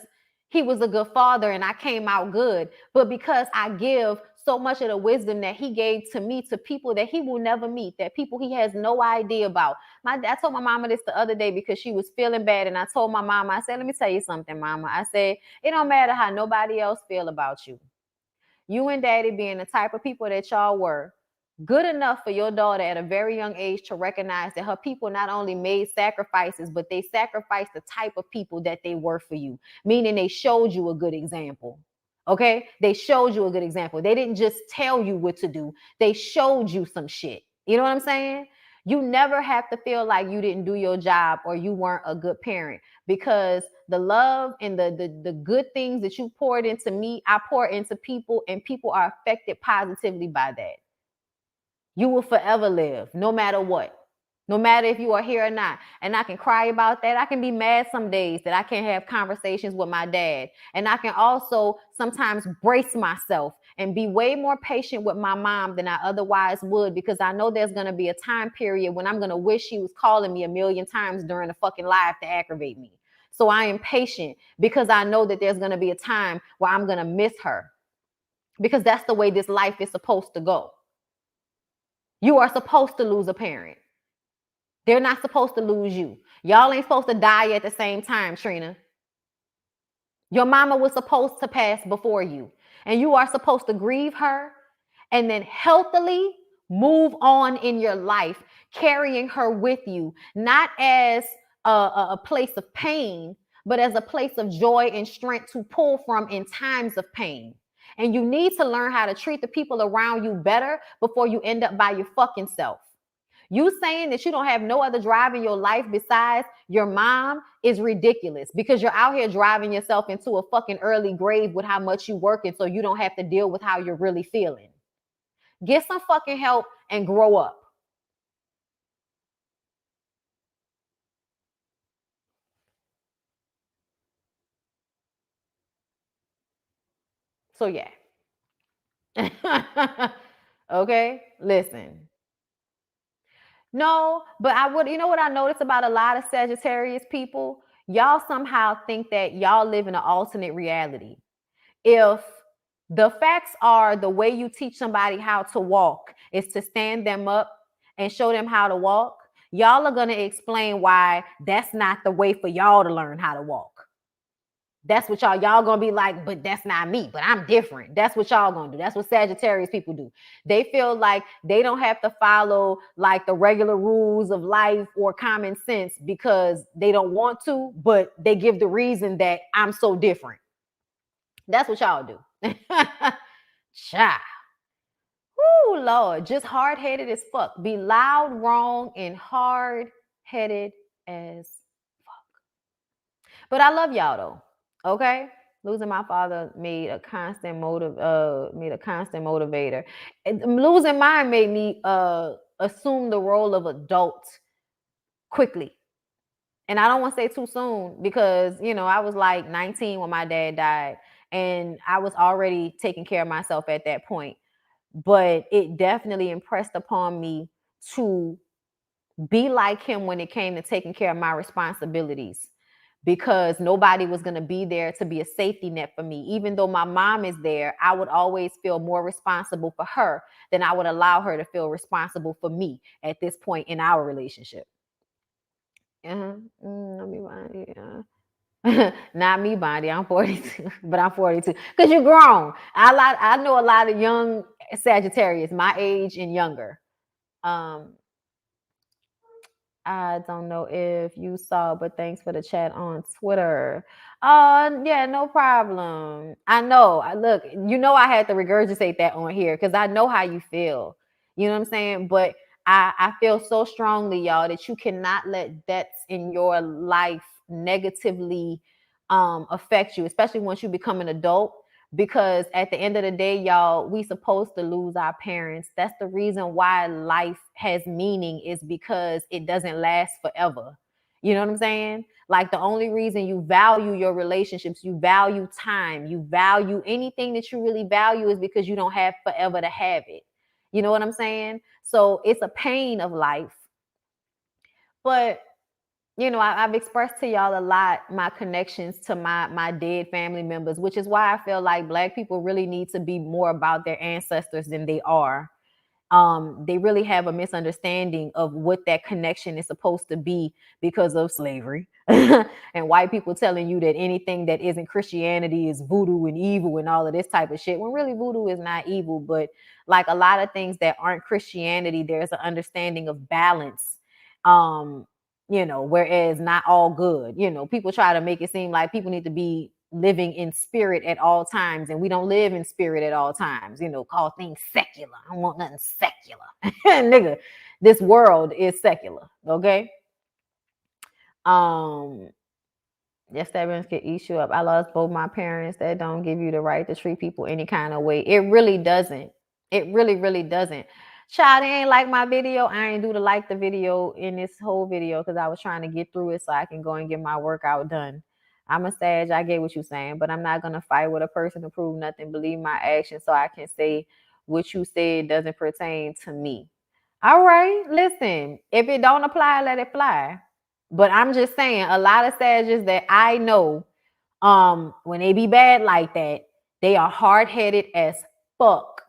he was a good father and I came out good, but because I give so much of the wisdom that he gave to me to people that he will never meet, that people he has no idea about. I told my mama this the other day because she was feeling bad, and I told my mama, I said, let me tell you something, mama. I said, it don't matter how nobody else feel about you. You and daddy being the type of people that y'all were, good enough for your daughter at a very young age to recognize that her people not only made sacrifices, but they sacrificed the type of people that they were for you, meaning they showed you a good example. Okay? They showed you a good example. They didn't just tell you what to do. They showed you some shit. You know what I'm saying? You never have to feel like you didn't do your job or you weren't a good parent, because the love and the good things that you poured into me, I pour into people, and people are affected positively by that. You will forever live, no matter what. No matter if you are here or not. And I can cry about that. I can be mad some days that I can't have conversations with my dad. And I can also sometimes brace myself and be way more patient with my mom than I otherwise would, because I know there's going to be a time period when I'm going to wish she was calling me a million times during the fucking live to aggravate me. So I am patient because I know that there's going to be a time where I'm going to miss her, because that's the way this life is supposed to go. You are supposed to lose a parent. They're not supposed to lose you. Y'all ain't supposed to die at the same time, Trina. Your mama was supposed to pass before you, and you are supposed to grieve her and then healthily move on in your life, carrying her with you, not as a place of pain, but as a place of joy and strength to pull from in times of pain. And you need to learn how to treat the people around you better before you end up by your fucking self. You saying that you don't have no other drive in your life besides your mom is ridiculous, because you're out here driving yourself into a fucking early grave with how much you working, so you don't have to deal with how you're really feeling. Get some fucking help and grow up. So yeah. Okay, listen. No, but I would, you know what I noticed about a lot of Sagittarius people? Y'all somehow think that y'all live in an alternate reality. If the facts are the way you teach somebody how to walk is to stand them up and show them how to walk, y'all are going to explain why that's not the way for y'all to learn how to walk. That's what y'all gonna be like, but that's not me, but I'm different. That's what y'all gonna do. That's what Sagittarius people do. They feel like they don't have to follow like the regular rules of life or common sense because they don't want to, but they give the reason that I'm so different. That's what y'all do. Cha. Woo, Lord, just hard-headed as fuck. Be loud, wrong, and hard-headed as fuck. But I love y'all though. Okay? Losing my father made a constant motivator. And losing mine made me assume the role of adult quickly. And I don't want to say too soon because, you know, I was like 19 when my dad died and I was already taking care of myself at that point. But it definitely impressed upon me to be like him when it came to taking care of my responsibilities, because nobody was going to be there to be a safety net for me. Even though my mom is there, I would always feel more responsible for her than I would allow her to feel responsible for me at this point in our relationship. Not me, Bondy. Not me, Bondy. I'm 42, but I'm 42 because you're grown. I know a lot of young Sagittarius, my age and younger. Um, I don't know if you saw, but thanks for the chat on Twitter. Yeah, no problem. I know. Look, you know, I had to regurgitate that on here because I know how you feel. You know what I'm saying? But I feel so strongly, y'all, that you cannot let debts in your life negatively affect you, especially once you become an adult, because at the end of the day, y'all, we supposed to lose our parents. That's the reason why life has meaning, is because it doesn't last forever. You know what I'm saying? Like, the only reason you value your relationships, you value time, you value anything that you really value, is because you don't have forever to have it. You know what I'm saying? So it's a pain of life. But you know, I've expressed to y'all a lot my connections to my dead family members, which is why I feel like Black people really need to be more about their ancestors than they are. They really have a misunderstanding of what that connection is supposed to be because of slavery and white people telling you that anything that isn't Christianity is voodoo and evil and all of this type of shit, when really voodoo is not evil. But like a lot of things that aren't Christianity, there's an understanding of balance. um you know, whereas not all good. You know, people try to make it seem like people need to be living in spirit at all times, and we don't live in spirit at all times. You know, call things secular. I don't want nothing secular. Nigga, this world is secular. Okay. um Yes, that risk can eat you up. I lost both my parents. That don't give you the right to treat people any kind of way. It really doesn't. It really, really doesn't. Child, they ain't like my video. I ain't do to like the video in this whole video because I was trying to get through it so I can go and get my workout done. I'm a Sag. I get what you're saying, but I'm not gonna fight with a person to prove nothing. Believe my actions so I can say what you said doesn't pertain to me. All right, listen. If it don't apply, let it fly. But I'm just saying, a lot of Sages that I know, when they be bad like that, they are hard-headed as fuck.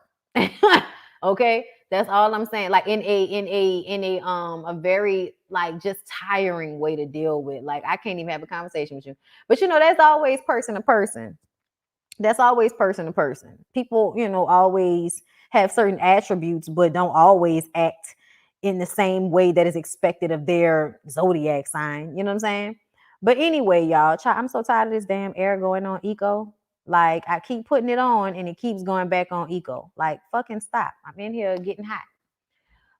Okay, that's all I'm saying. Like in a very like just tiring way to deal with. Like, I can't even have a conversation with you. But you know, that's always person to person. That's always person to person. People, you know, always have certain attributes, but don't always act in the same way that is expected of their zodiac sign. You know what I'm saying? But anyway, y'all, I'm so tired of this damn air going on eco. Like, I keep putting it on and it keeps going back on eco. Like, fucking stop. I'm in here getting hot.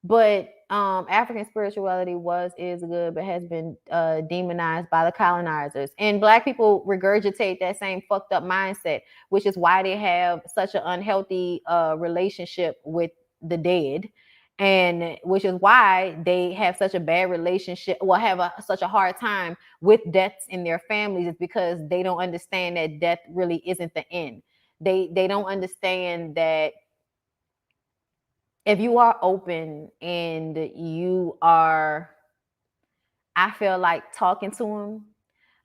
But African spirituality was is good, but has been demonized by the colonizers. And Black people regurgitate that same fucked up mindset, which is why they have such an unhealthy relationship with the dead, and which is why they have such a bad relationship. Well, have such a hard time with deaths in their families, is because they don't understand that death really isn't the end. They don't understand that if you are open and you are, I feel like talking to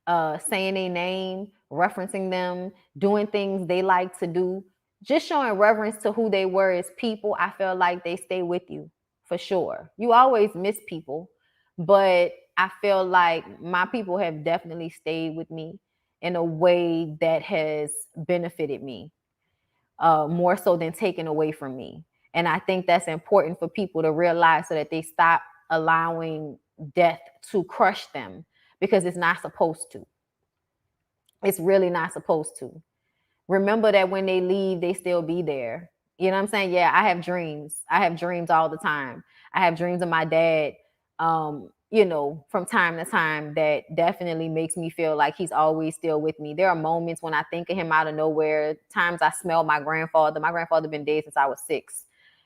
them, saying their name, referencing them, doing things they like to do, just showing reverence to who they were as people, I feel like they stay with you for sure. You always miss people, but I feel like my people have definitely stayed with me in a way that has benefited me, more so than taken away from me. And I think that's important for people to realize, so that they stop allowing death to crush them, because it's not supposed to. It's really not supposed to. Remember that when they leave, they still be there. You know what I'm saying? Yeah, I have dreams. I have dreams all the time. I have dreams of my dad, from time to time, that definitely makes me feel like he's always still with me. There are moments when I think of him out of nowhere. Times I smell my grandfather. My grandfather been dead since I was 6.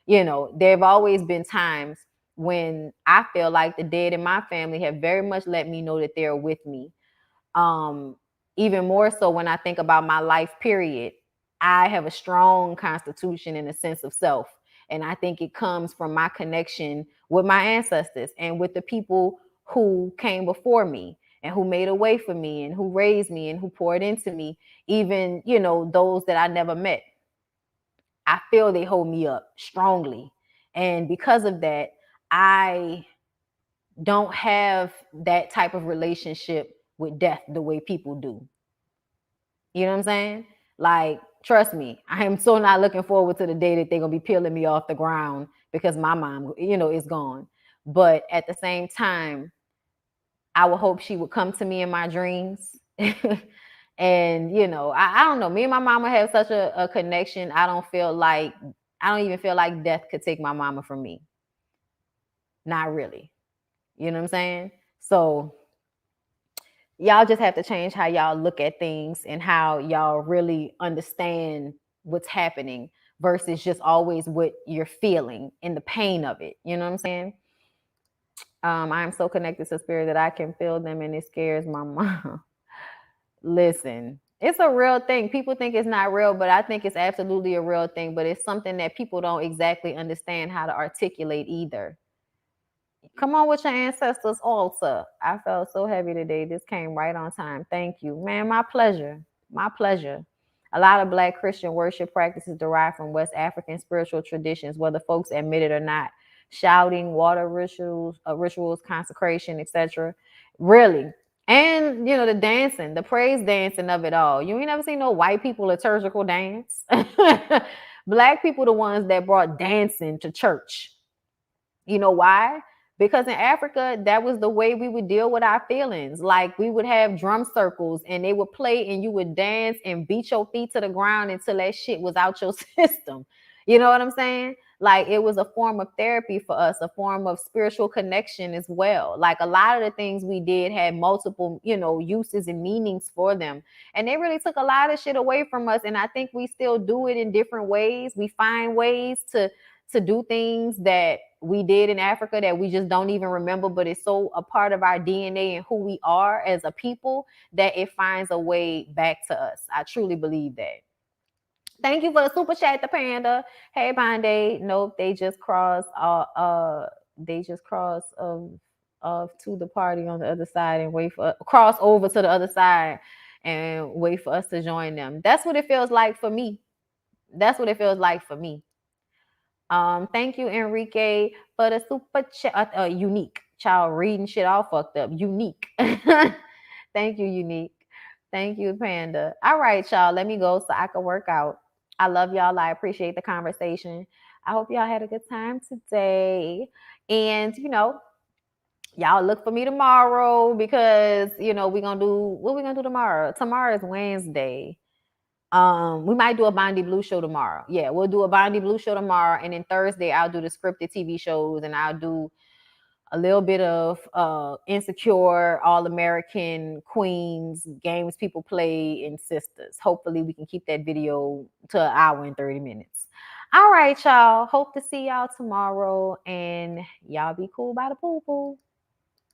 There have always been times when I feel like the dead in my family have very much let me know that they're with me. um Even more so when I think about my life period, I have a strong constitution and a sense of self, and I think it comes from my connection with my ancestors and with the people who came before me and who made a way for me and who raised me and who poured into me, even those that I never met. I feel they hold me up strongly, and because of that, I don't have that type of relationship with death the way people do. You know what I'm saying? Like, trust me, I am so not looking forward to the day that they're gonna be peeling me off the ground because my mom, is gone. But at the same time, I would hope she would come to me in my dreams. And I don't know. Me and my mama have such a connection. I don't even feel like death could take my mama from me. Not really. You know what I'm saying? So y'all just have to change how y'all look at things and how y'all really understand what's happening versus just always what you're feeling and the pain of it. You know what I'm saying? I am so connected to spirit that I can feel them, and it scares my mom. Listen, it's a real thing. People think it's not real, but I think it's absolutely a real thing. But it's something that people don't exactly understand how to articulate either. Come on with your ancestors' altar. I felt so heavy today. This came right on time. Thank you. Man, my pleasure. My pleasure. A lot of Black Christian worship practices derive from West African spiritual traditions, whether folks admit it or not. Shouting, water rituals, consecration, etc. Really. And, the dancing, the praise dancing of it all. You ain't never seen no white people liturgical dance. Black people, the ones that brought dancing to church. You know why? Because in Africa, that was the way we would deal with our feelings. Like, we would have drum circles and they would play and you would dance and beat your feet to the ground until that shit was out your system. You know what I'm saying? Like, it was a form of therapy for us, a form of spiritual connection as well. Like, a lot of the things we did had multiple, uses and meanings for them. And they really took a lot of shit away from us. And I think we still do it in different ways. We find ways to do things that we did in Africa that we just don't even remember, but it's so a part of our DNA and who we are as a people that it finds a way back to us. I truly believe that. Thank you for the super chat, the panda. Hey, Bonde. Nope, they just crossed. They just crossed to the party on the other side and wait for cross over to the other side and wait for us to join them. That's what it feels like for me. That's what it feels like for me. Thank you, Enrique, for the super chat. Unique child reading shit all fucked up. Unique. Thank you, Unique. Thank you, Panda. All right, y'all. Let me go so I can work out. I love y'all. I appreciate the conversation. I hope y'all had a good time today. And y'all look for me tomorrow because we're gonna do what we're gonna do tomorrow. Tomorrow is Wednesday. We might do a BondyBlue show tomorrow. Yeah, we'll do a BondyBlue show tomorrow, and then Thursday I'll do the scripted TV shows, and I'll do a little bit of Insecure, All American Queens, games people play, and Sisters. Hopefully, we can keep that video to an hour and 30 minutes. All right, y'all. Hope to see y'all tomorrow, and y'all be cool by the pool pool.